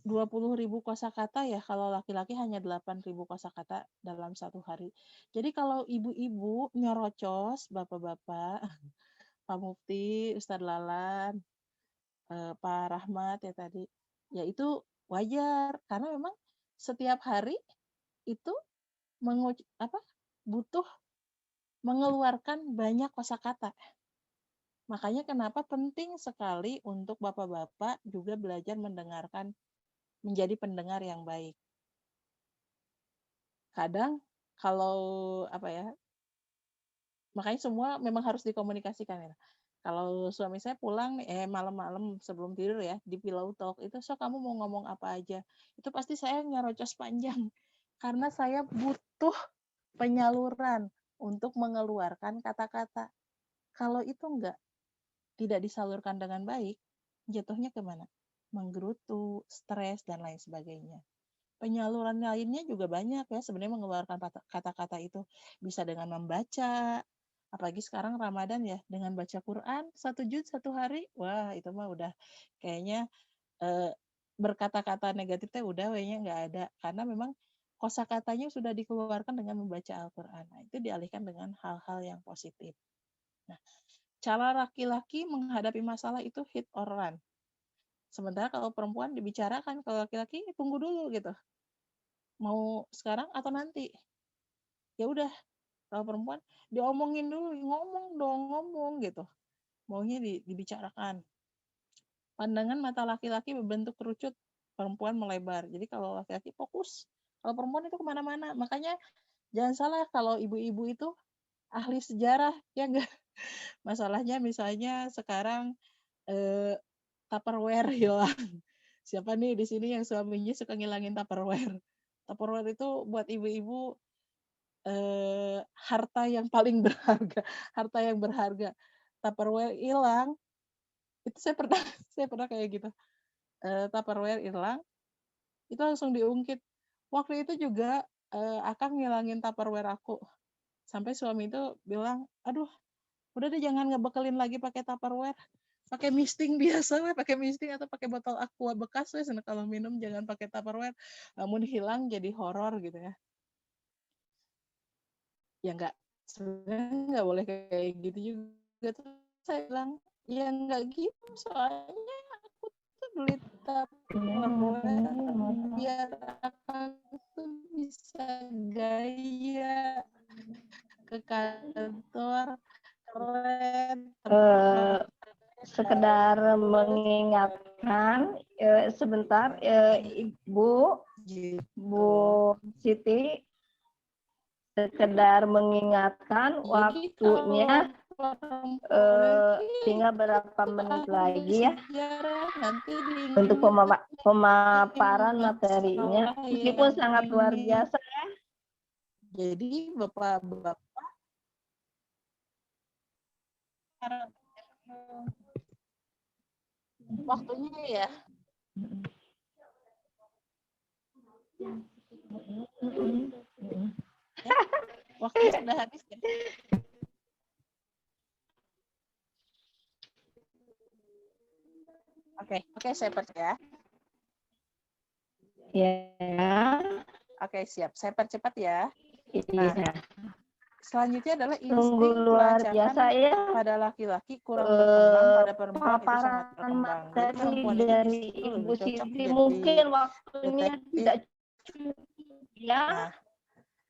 20.000 kosakata ya, kalau laki-laki hanya 8.000 kosakata dalam satu hari. Jadi kalau ibu-ibu nyorocos, bapak-bapak, Pak Mufti, Ustadz Lalan, Pak Rahmat ya tadi, ya itu wajar karena memang setiap hari itu butuh mengeluarkan banyak kosakata. Makanya kenapa penting sekali untuk bapak-bapak juga belajar mendengarkan, menjadi pendengar yang baik. Kadang kalau makanya semua memang harus dikomunikasikan ya. Kalau suami saya pulang malam-malam sebelum tidur ya, di pillow talk itu, so kamu mau ngomong apa aja, itu pasti saya nyerocos panjang karena saya butuh penyaluran untuk mengeluarkan kata-kata. Kalau itu tidak disalurkan dengan baik, jatuhnya kemana? Menggerutu, stres, dan lain sebagainya. Penyaluran lainnya juga banyak ya, sebenarnya mengeluarkan kata-kata itu bisa dengan membaca, apalagi sekarang Ramadan ya, dengan baca Quran 1 juz 1 hari, wah itu mah udah kayaknya berkata-kata negatifnya udah kayaknya nggak ada, karena memang kosakatanya sudah dikeluarkan dengan membaca Al-Quran. Nah, itu dialihkan dengan hal-hal yang positif. Nah, cara laki-laki menghadapi masalah itu hit or run. Sementara kalau perempuan dibicarakan, kalau laki-laki tunggu dulu gitu. Mau sekarang atau nanti? Ya udah, kalau perempuan diomongin dulu, ngomong gitu. Maunya dibicarakan. Pandangan mata laki-laki berbentuk kerucut, perempuan melebar. Jadi kalau laki-laki fokus, kalau perempuan itu kemana-mana. Makanya jangan salah kalau ibu-ibu itu ahli sejarah, ya enggak? Masalahnya misalnya sekarang Tupperware hilang. Siapa nih di sini yang suaminya suka ngilangin Tupperware? Tupperware itu buat ibu-ibu harta yang paling berharga, harta yang berharga. Tupperware hilang, itu saya pernah kayak gitu. Tupperware hilang, itu langsung diungkit. Waktu itu juga Akang ngilangin Tupperware aku. Sampai suami itu bilang, aduh, udah deh jangan ngebekelin lagi pakai Tupperware. Pakai misting biasa, pakai misting atau pakai botol aqua bekas, kalau minum jangan pakai Tupperware. Namun hilang jadi horor gitu ya. Ya sebenarnya nggak boleh kayak gitu juga. Terus saya bilang, ya nggak gitu, soalnya aku tuh beli Tupperware biar aku tuh bisa gaya ke kantor keren. Sekedar mengingatkan sebentar, Bu Siti, sekedar mengingatkan waktunya tinggal berapa menit lagi ya untuk pemaparan materinya, meskipun sangat luar biasa ya. Jadi bapak-bapak waktunya ya. Waktunya sudah habis ya. Oke, saya percaya. Ya. Oke, siap. Saya percepat ya. Iya. Selanjutnya adalah Sungguh insting luar biasa pelacakan ya. pada laki-laki kurang berkembang, pada perempuan itu sangat Paparan berkembang. Jadi materi perempuan itu dari justru Ibu lebih cocok Siti jadi mungkin waktunya detektif. tidak cukup ya. Nah,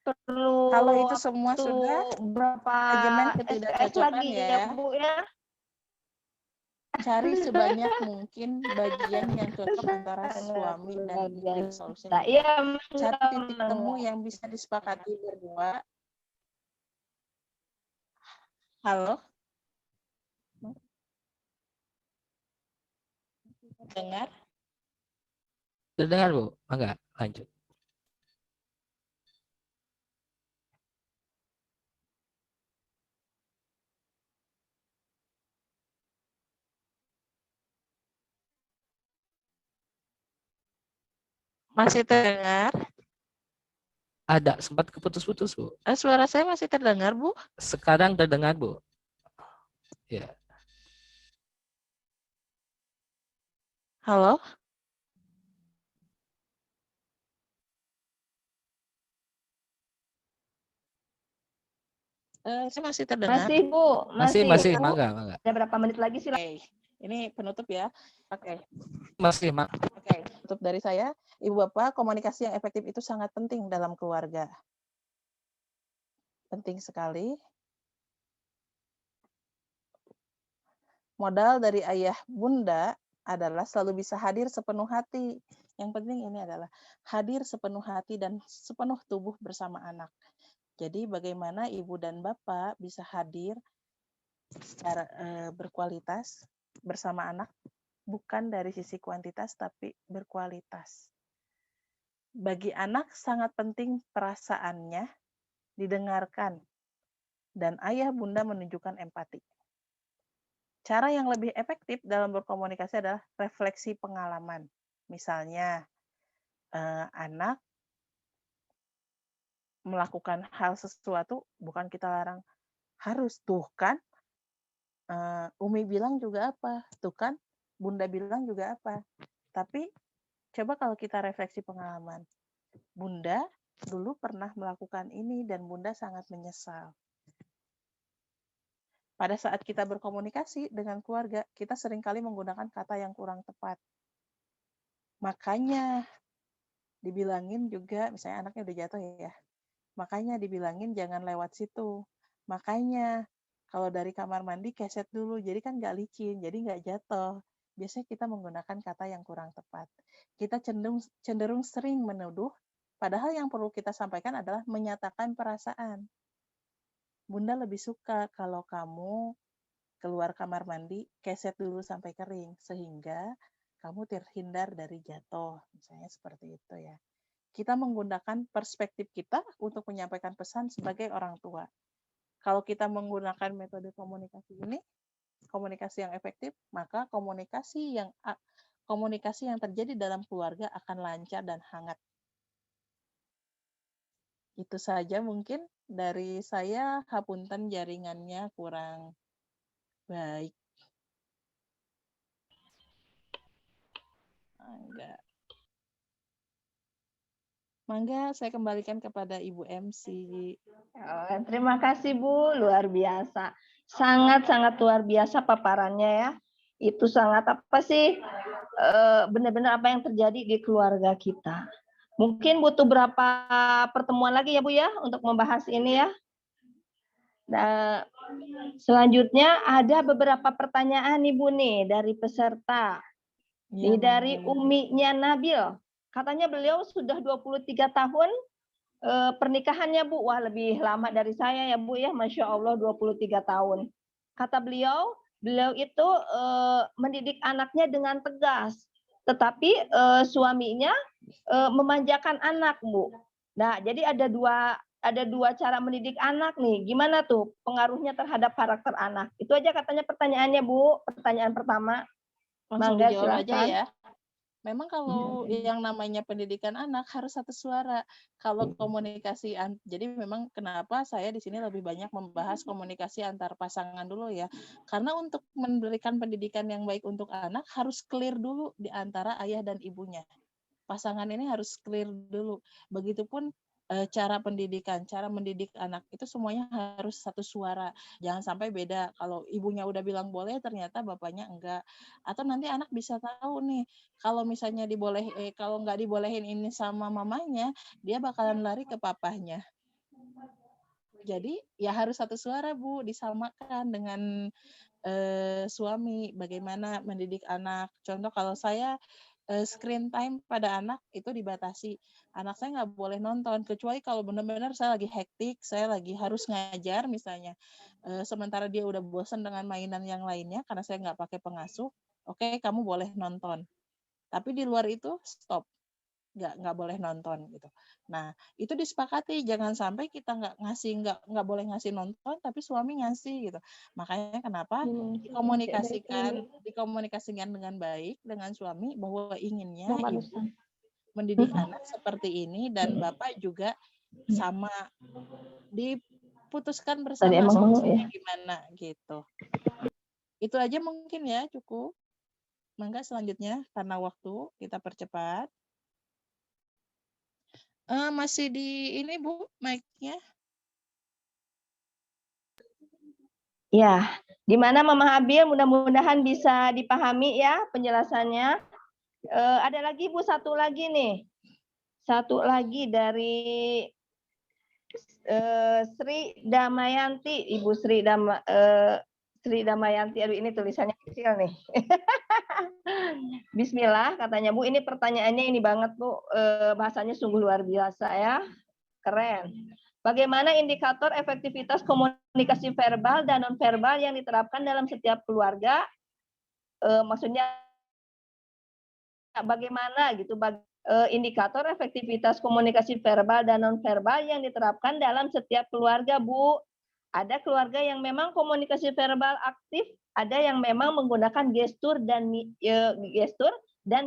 Perlu kalau itu semua waktu sudah, berapa manajemen SKS ketidakcocokan lagi ya. ya Bu ya. Cari sebanyak mungkin bagian yang cocok antara Sangat suami dan luar istri. biasa. Solusinya Iya, cari titik temu yang bisa disepakati berdua. Halo? Dengar? Terdengar, Bu? Enggak, lanjut. Masih terdengar? Ada, sempat keputus-putus, Bu. Suara saya masih terdengar, Bu? Sekarang terdengar, Bu. Ya. Halo? Saya masih terdengar. Masih Bu, Masih, Bu. mangga. Ada berapa menit lagi sih? Oke, ini penutup ya. Oke. Masih, Mak. Oke, tutup dari saya. Ibu Bapak, komunikasi yang efektif itu sangat penting dalam keluarga. Penting sekali. Modal dari ayah bunda adalah selalu bisa hadir sepenuh hati. Yang penting ini adalah hadir sepenuh hati dan sepenuh tubuh bersama anak. Jadi bagaimana ibu dan bapak bisa hadir secara berkualitas bersama anak, bukan dari sisi kuantitas tapi berkualitas. Bagi anak sangat penting perasaannya didengarkan dan ayah bunda menunjukkan empati. Cara yang lebih efektif dalam berkomunikasi adalah refleksi pengalaman. Misalnya, anak melakukan hal sesuatu, bukan kita larang, harus tuh kan, Umi bilang juga apa, tuh kan, Bunda bilang juga apa. Tapi coba kalau kita refleksi pengalaman, Bunda dulu pernah melakukan ini dan Bunda sangat menyesal. Pada saat kita berkomunikasi dengan keluarga, kita seringkali menggunakan kata yang kurang tepat. Makanya dibilangin juga, misalnya anaknya udah jatuh ya, makanya dibilangin jangan lewat situ. Makanya kalau dari kamar mandi keset dulu, jadi kan nggak licin, jadi nggak jatuh. Biasanya kita menggunakan kata yang kurang tepat. Kita cenderung sering menuduh, padahal yang perlu kita sampaikan adalah menyatakan perasaan. Bunda lebih suka kalau kamu keluar kamar mandi, keset dulu sampai kering, sehingga kamu terhindar dari jatuh. Misalnya seperti itu ya. Kita menggunakan perspektif kita untuk menyampaikan pesan sebagai orang tua. Kalau kita menggunakan metode komunikasi ini, komunikasi yang efektif, maka komunikasi yang terjadi dalam keluarga akan lancar dan hangat. Itu saja mungkin dari saya. Hapunten jaringannya kurang baik. Mangga saya kembalikan kepada Ibu MC. Terima kasih Bu, luar biasa. Sangat-sangat luar biasa paparannya ya. Itu sangat apa sih, benar-benar apa yang terjadi di keluarga kita. Mungkin butuh berapa pertemuan lagi ya Bu ya untuk membahas ini ya. Nah, selanjutnya ada beberapa pertanyaan Ibu nih dari peserta. Ini dari Uminya Nabil. Katanya beliau sudah 23 tahun pernikahannya Bu. Wah, lebih lama dari saya ya Bu ya. Masya Allah 23 tahun. Kata beliau itu mendidik anaknya dengan tegas. Tetapi suaminya memanjakan anak Bu. Nah, jadi ada dua cara mendidik anak nih. Gimana tuh pengaruhnya terhadap karakter anak? Itu aja katanya pertanyaannya Bu. Pertanyaan pertama. Langsung Mangga, dijawab aja silakan. ya. Memang kalau yang namanya pendidikan anak harus satu suara. Kalau komunikasi, jadi memang kenapa saya di sini lebih banyak membahas komunikasi antar pasangan dulu ya. Karena untuk memberikan pendidikan yang baik untuk anak harus clear dulu di antara ayah dan ibunya. pasangan ini harus clear dulu. Begitupun cara pendidikan, cara mendidik anak itu semuanya harus satu suara. Jangan sampai beda. Kalau ibunya udah bilang boleh, ternyata bapaknya enggak. Atau nanti anak bisa tahu nih, kalau misalnya kalau nggak dibolehin ini sama mamanya, dia bakalan lari ke papahnya. Jadi ya harus satu suara, Bu, disamakan dengan suami. Bagaimana mendidik anak. Contoh kalau saya screen time pada anak itu dibatasi. Anak saya nggak boleh nonton, kecuali kalau benar-benar saya lagi hektik, saya lagi harus ngajar misalnya. Sementara dia udah bosan dengan mainan yang lainnya, karena saya nggak pakai pengasuh, oke, kamu boleh nonton. Tapi di luar itu stop, nggak boleh nonton gitu. Nah itu disepakati, jangan sampai kita nggak boleh ngasih nonton, tapi suami ngasih gitu. Makanya kenapa dikomunikasikan dengan baik dengan suami bahwa inginnya ibu mendidik anak seperti ini dan bapak juga sama, diputuskan bersama solusinya gimana gitu. Itu aja mungkin ya, cukup. Mangga selanjutnya karena waktu kita percepat. Masih di ini, Bu, mic-nya. Ya, di mana Mama Abil mudah-mudahan bisa dipahami ya penjelasannya. Ada lagi Bu, satu lagi nih. Satu lagi dari Sri Damayanti, Ibu Sri Damayanti. Aduh, ini tulisannya kecil nih. Bismillah, katanya Bu, ini pertanyaannya ini banget Bu, bahasanya sungguh luar biasa ya, keren. Bagaimana indikator efektivitas komunikasi verbal dan nonverbal yang diterapkan dalam setiap keluarga? Maksudnya bagaimana gitu? Indikator efektivitas komunikasi verbal dan nonverbal yang diterapkan dalam setiap keluarga, Bu. Ada keluarga yang memang komunikasi verbal aktif, ada yang memang menggunakan gestur dan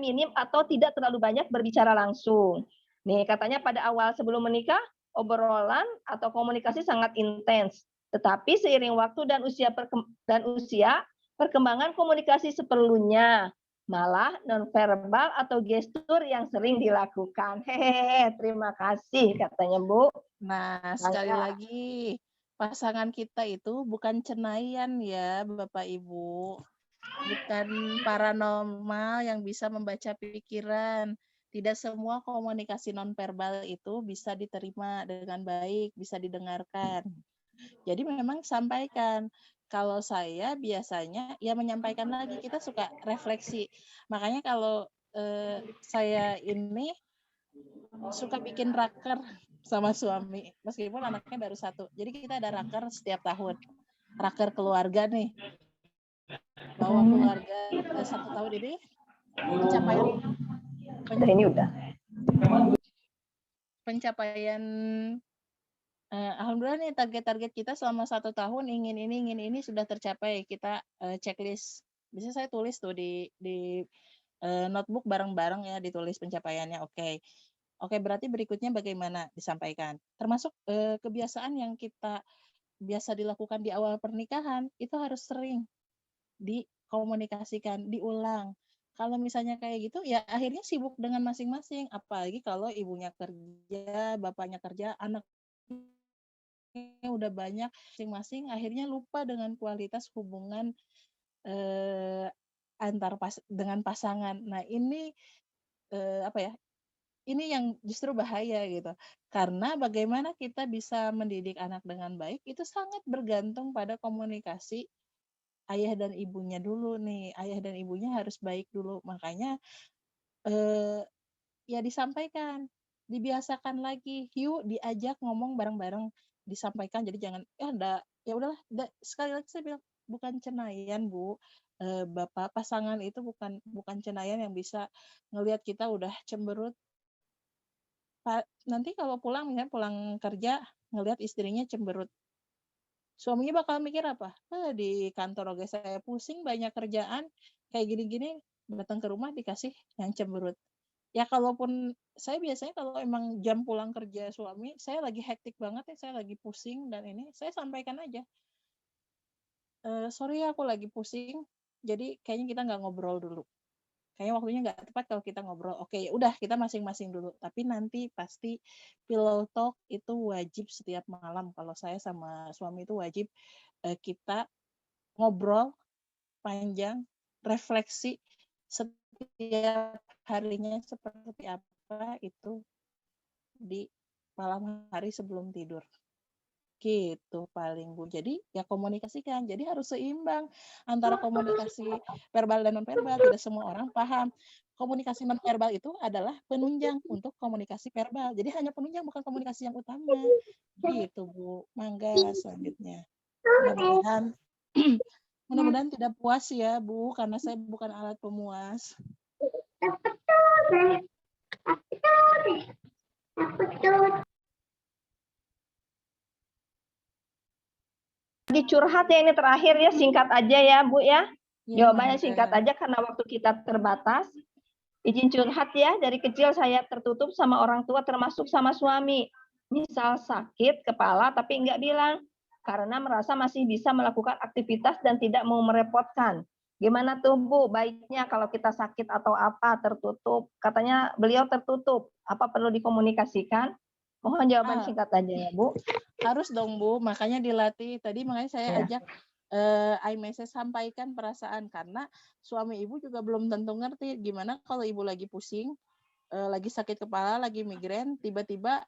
minim atau tidak terlalu banyak berbicara langsung. Nih, katanya pada awal sebelum menikah, obrolan atau komunikasi sangat intens. Tetapi seiring waktu dan usia perkembangan komunikasi seperlunya. Malah nonverbal atau gestur yang sering dilakukan. Hehehe, terima kasih katanya Bu. Nah, sekali lagi, pasangan kita itu bukan cenaian ya, Bapak Ibu. Bukan paranormal yang bisa membaca pikiran. Tidak semua komunikasi nonverbal itu bisa diterima dengan baik, bisa didengarkan. Jadi memang sampaikan. Kalau saya biasanya ya menyampaikan lagi, kita suka refleksi. Makanya kalau saya ini suka bikin raker sama suami, meskipun anaknya baru 1. Jadi kita ada raker setiap tahun. Raker keluarga nih. Bahwa keluarga 1 tahun ini pencapaian alhamdulillah nih target-target kita selama 1 tahun ingin ini sudah tercapai. Kita checklist. Bisa saya tulis tuh di notebook bareng-bareng ya, ditulis pencapaiannya. Oke, berarti berikutnya bagaimana disampaikan. Termasuk kebiasaan yang kita biasa dilakukan di awal pernikahan itu harus sering dikomunikasikan, diulang. Kalau misalnya kayak gitu ya akhirnya sibuk dengan masing-masing. Apalagi kalau ibunya kerja, bapaknya kerja, anak udah banyak masing-masing, akhirnya lupa dengan kualitas hubungan dengan pasangan. Nah ini ini yang justru bahaya gitu, karena bagaimana kita bisa mendidik anak dengan baik itu sangat bergantung pada komunikasi ayah dan ibunya dulu nih. Ayah dan ibunya harus baik dulu, makanya ya disampaikan, dibiasakan lagi, yuk diajak ngomong bareng-bareng, disampaikan. Jadi jangan ya udahlah. Sekali lagi saya bilang bukan cenaian, Bu. Bapak pasangan itu bukan cenaian yang bisa ngelihat kita udah cemberut. Nanti kalau pulang kerja ngelihat istrinya cemberut, suaminya bakal mikir apa? Di kantor oke saya pusing, banyak kerjaan kayak gini-gini, datang ke rumah dikasih yang cemberut. Ya kalaupun saya biasanya kalau emang jam pulang kerja suami, saya lagi hektik banget ya, saya lagi pusing dan ini, saya sampaikan aja. Sorry ya aku lagi pusing, jadi kayaknya kita nggak ngobrol dulu. kayaknya waktunya nggak tepat kalau kita ngobrol. Oke, ya udah kita masing-masing dulu. Tapi nanti pasti pillow talk itu wajib setiap malam. Kalau saya sama suami itu wajib kita ngobrol panjang, refleksi setiap harinya seperti apa itu di malam hari sebelum tidur. Gitu paling Bu. Jadi ya komunikasikan. Jadi harus seimbang antara komunikasi verbal dan non verbal. Tidak semua orang paham. Komunikasi non verbal itu adalah penunjang untuk komunikasi verbal. Jadi hanya penunjang bukan komunikasi yang utama. Gitu Bu. Mangga selanjutnya. Mudah-mudahan mudah-mudahan tidak puas ya Bu karena saya bukan alat pemuas. Dicurhat ya, ini terakhir ya, singkat aja ya Bu ya. Ya, Jawabannya mangga. singkat aja karena waktu kita terbatas. Izin curhat ya, dari kecil saya tertutup sama orang tua termasuk sama suami. Misal sakit kepala tapi nggak bilang karena merasa masih bisa melakukan aktivitas dan tidak mau merepotkan. Gimana tuh Bu, baiknya kalau kita sakit atau apa tertutup? Katanya beliau tertutup, apa perlu dikomunikasikan? Mohon jawaban singkat aja ya Bu. Harus dong Bu, makanya dilatih. Tadi makanya saya Ya. ajak iMessage sampaikan perasaan karena suami ibu juga belum tentu ngerti gimana kalau ibu lagi pusing, lagi sakit kepala, lagi migrain, tiba-tiba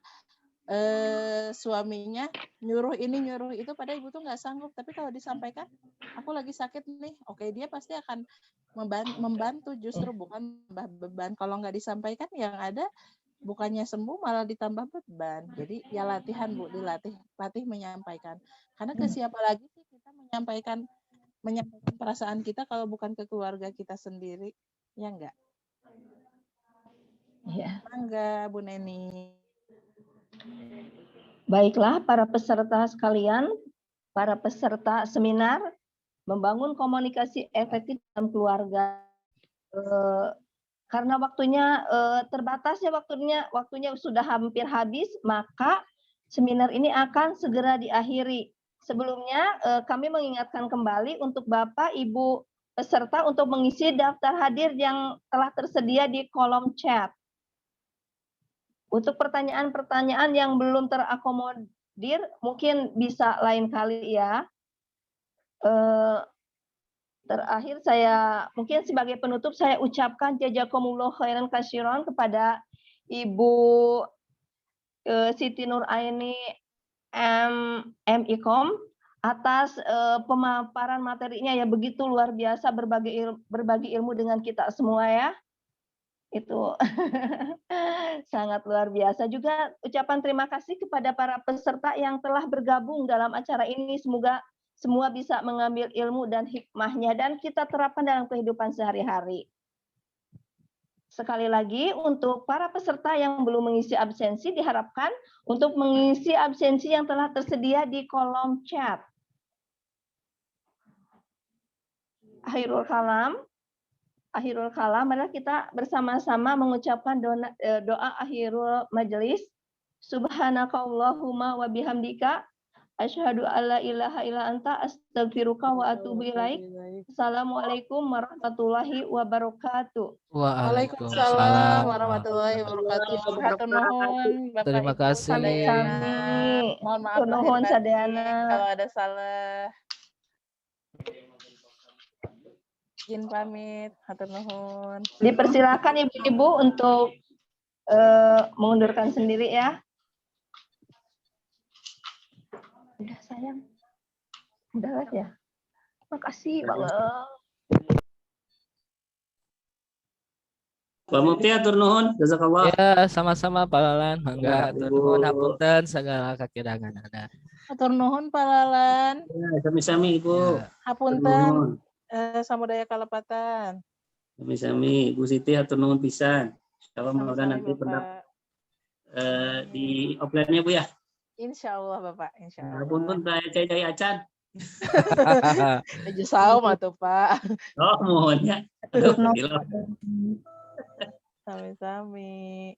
suaminya nyuruh ini nyuruh itu, padahal ibu tuh nggak sanggup. Tapi kalau disampaikan, aku lagi sakit nih, oke dia pasti akan membantu justru bukan tambah beban. Kalau nggak disampaikan yang ada bukannya sembuh malah ditambah beban. Jadi ya latihan Bu, latih menyampaikan. Karena ke siapa lagi sih kita menyampaikan perasaan kita kalau bukan ke keluarga kita sendiri, ya enggak? Ya. Mangga Bu Neni. Baiklah para peserta sekalian, para peserta seminar membangun komunikasi efektif dalam keluarga. Karena waktunya terbatas ya, waktunya sudah hampir habis, maka seminar ini akan segera diakhiri. Sebelumnya kami mengingatkan kembali untuk Bapak Ibu peserta untuk mengisi daftar hadir yang telah tersedia di kolom chat. Untuk pertanyaan-pertanyaan yang belum terakomodir mungkin bisa lain kali ya. Terakhir saya mungkin sebagai penutup saya ucapkan jazakumullah khairan katsiran kepada Ibu Siti Nur Aini MIKOM atas pemaparan materinya ya begitu luar biasa, berbagi ilmu dengan kita semua ya. Itu sangat luar biasa. Juga ucapan terima kasih kepada para peserta yang telah bergabung dalam acara ini. Semoga semua bisa mengambil ilmu dan hikmahnya dan kita terapkan dalam kehidupan sehari-hari. Sekali lagi untuk para peserta yang belum mengisi absensi diharapkan untuk mengisi absensi yang telah tersedia di kolom chat. Akhirul kalam, mari kita bersama-sama mengucapkan doa akhirul majelis. Subhanakallahumma wa bihamdika asyhadu alla ilaha illa anta astaghfiruka wa atubu ilaik. Assalamualaikum warahmatullahi wabarakatuh. Waalaikumsalam warahmatullahi wabarakatuh. Hatur nuhun Bapak Terima Ibu kasih. sadayana. Mohon maaf Hatur nuhun lahir batin sadayana. kalau ada salah. Izin pamit, hatur nuhun. Dipersilakan Ibu-ibu untuk mengundurkan sendiri ya. Udah sayang. Udah lah ya. Makasih banget. Pak Mufti atur nuhun, jazakallah. Ya, sama-sama Pak Lalan. Mangga atur nuhun hapunten segala kakirangan ada. Hatur nuhun Pak Lalan. Ya, sami-sami Ibu. Ya. Hapunten samudaya kalepatan. Sami-sami Ibu Siti atur nuhun pisan. Kalau mudah Sami-sami nanti Bapak. di offline-nya Bu ya. Insya Allah Bapak, insya Allah. Punten cai acan. Aja saum atuh Pak. Oh, mohonnya. Aduh, gila. Sami-sami.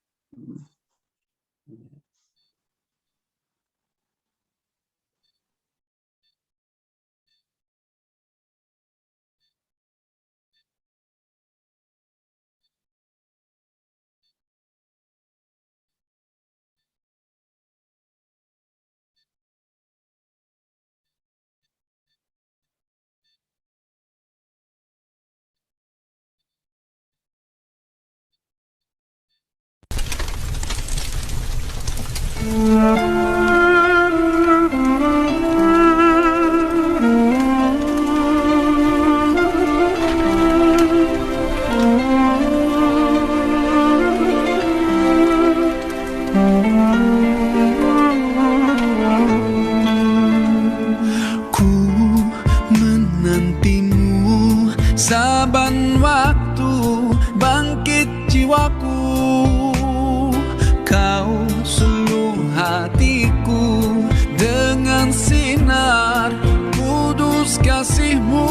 kasih-Mu,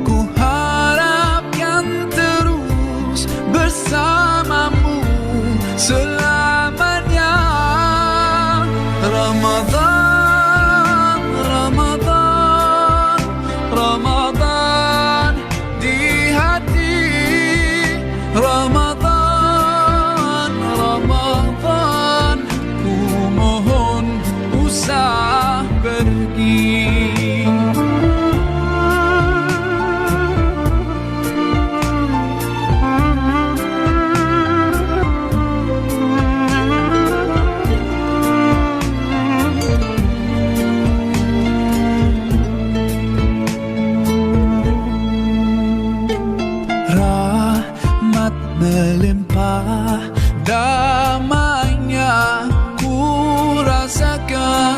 ku harapkan terus bersamamu selamanya. Ramadan, Ramadan, Ramadan di hati. Ramadan, Ramadan, ku mohon usah pergi. Rahmat melimpah, damainya ku rasakan.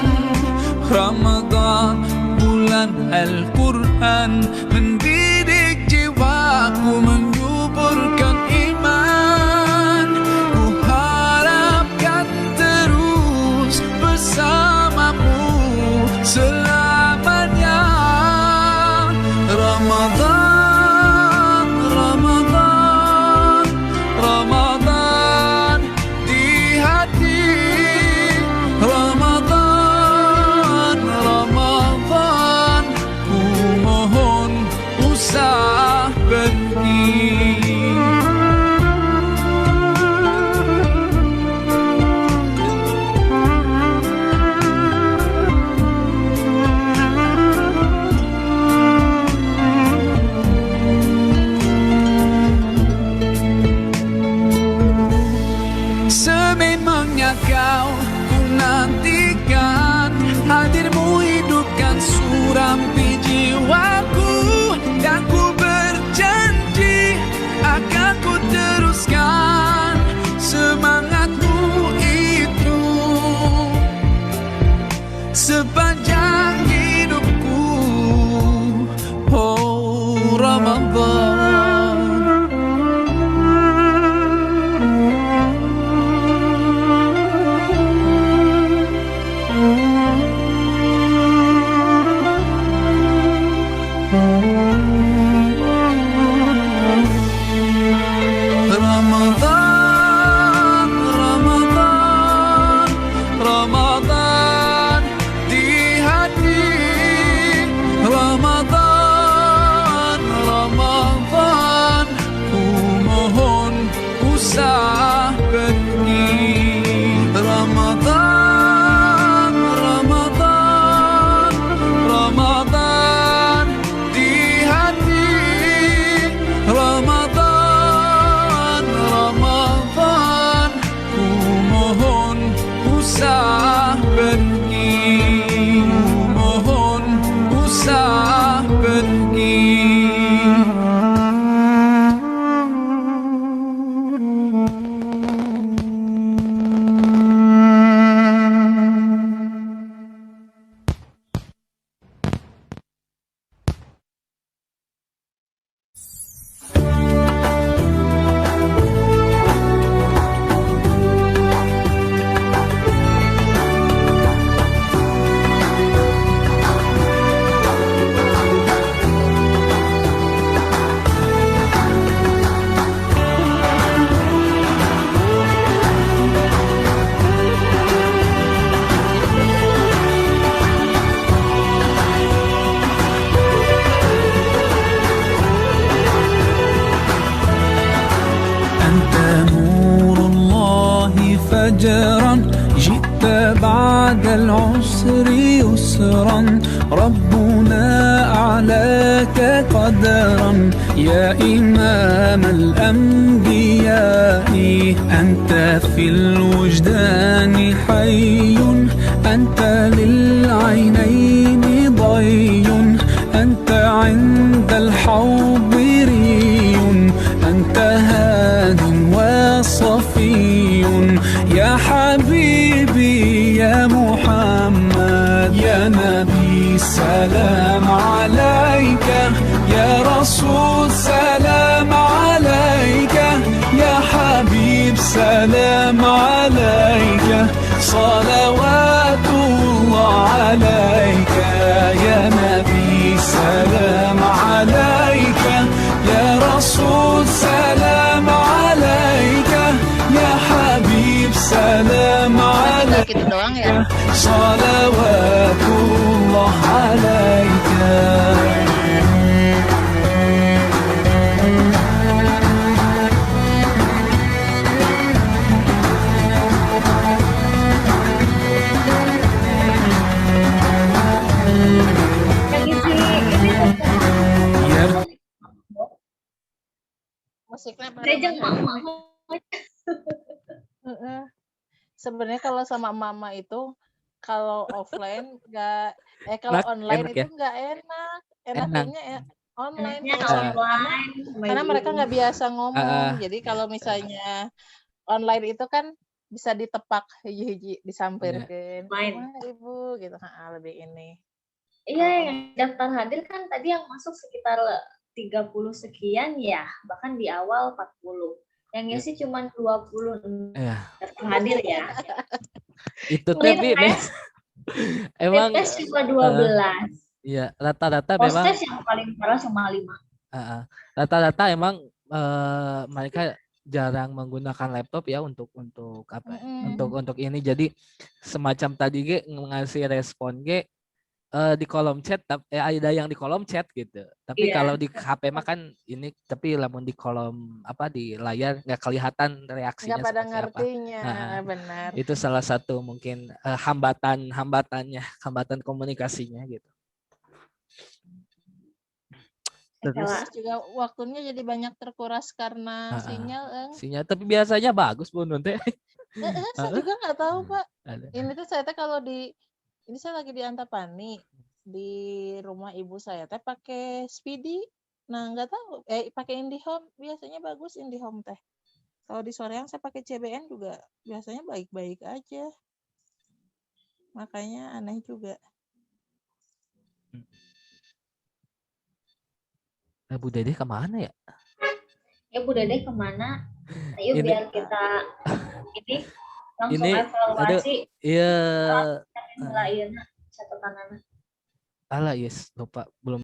Ramadan, bulan Al-Quran, mendidik jiwaku, menyuburkan iman. Ku harapkan terus bersamamu selamanya. Ramadan, Ramadan, Ramadan di hati. Ramadan, Ramadan, ku mohon usah pergi. Sememangnya kau ku nantikan, hadirmu hidupkan surampi jiwaku, dan ku berjanji akan ku teruskan semangatmu itu sepanjang hidupku. Oh Ramadan, Ramadan, Ramadan, Ramadan di hati. Ramadan, Ramadan, ku mohon usah pergi. Ramadan, Ramadan, Ramadan di hati. Ramadan, Ramadan, ku mohon usah pergi. Ku mohon usah pergi. فجرا جئت بعد العسر يسرا ربنا أعلاك قدرا يا إمام الأنبياء أنت في الوجدان حي أنت للعينين ضي أنت عند الحوض ري أنت هاد وصفي يا حبيبي يا محمد يا نبي سلام عليك يا رسول سلام عليك يا حبيب سلام عليك صلوات الله عليك يا نبي gitu doang ya. صلوات الله عليك Yang isi ini يا Musiknya Rejeng bareng-bareng. mama. Heeh. Sebenarnya kalau sama mama itu kalau offline kalau Enak, online enak itu ya. nggak enak. Enak. Enaknya online Enaknya kalau sama offline sama karena mereka ibu. nggak biasa ngomong. Jadi kalau Bisa. misalnya online itu kan bisa ditepak hiji-hiji Iya. disampirkan. Main. Kumaha ibu gitu. Lebih ini. Iya, yang daftar hadir kan tadi yang masuk sekitar 30 sekian ya, bahkan di awal 40. Yang ngisi cuma 20 Iya. daftar hadir ya. Itu teh Bi, Tes, emang tes cuma 12. ya rata-rata Post memang tes yang paling parah cuma 5. rata-rata emang mereka jarang menggunakan laptop ya untuk apa ya, untuk ini, jadi semacam tadi ge ngasih respon ge di kolom chat, ada yang di kolom chat gitu, tapi Iya. kalau di HP mah kan ini, tapi lamun di kolom apa di layar nggak kelihatan reaksinya Nggak pada seperti apa. ngertinya, benar. Itu salah satu mungkin hambatan komunikasinya gitu. Terus Terus juga waktunya jadi banyak terkuras karena sinyal. tapi biasanya bagus Bu Nun teh. Saya juga nggak tahu Pak. Ada. Ini tuh saya teh kalau ini saya lagi di Antapani, di rumah ibu saya teh pakai Speedy. Nah nggak tahu, pakai IndiHome biasanya bagus IndiHome teh. Kalau di Soreang saya pakai CBN juga biasanya baik-baik aja. Makanya aneh juga. Bu Dede kemana ya? Ya Bu Dede kemana? Ayo Ini- biar kita ini langsung Ini, evaluasi. Iya. Lain catatanana. Alah yes, lupa belum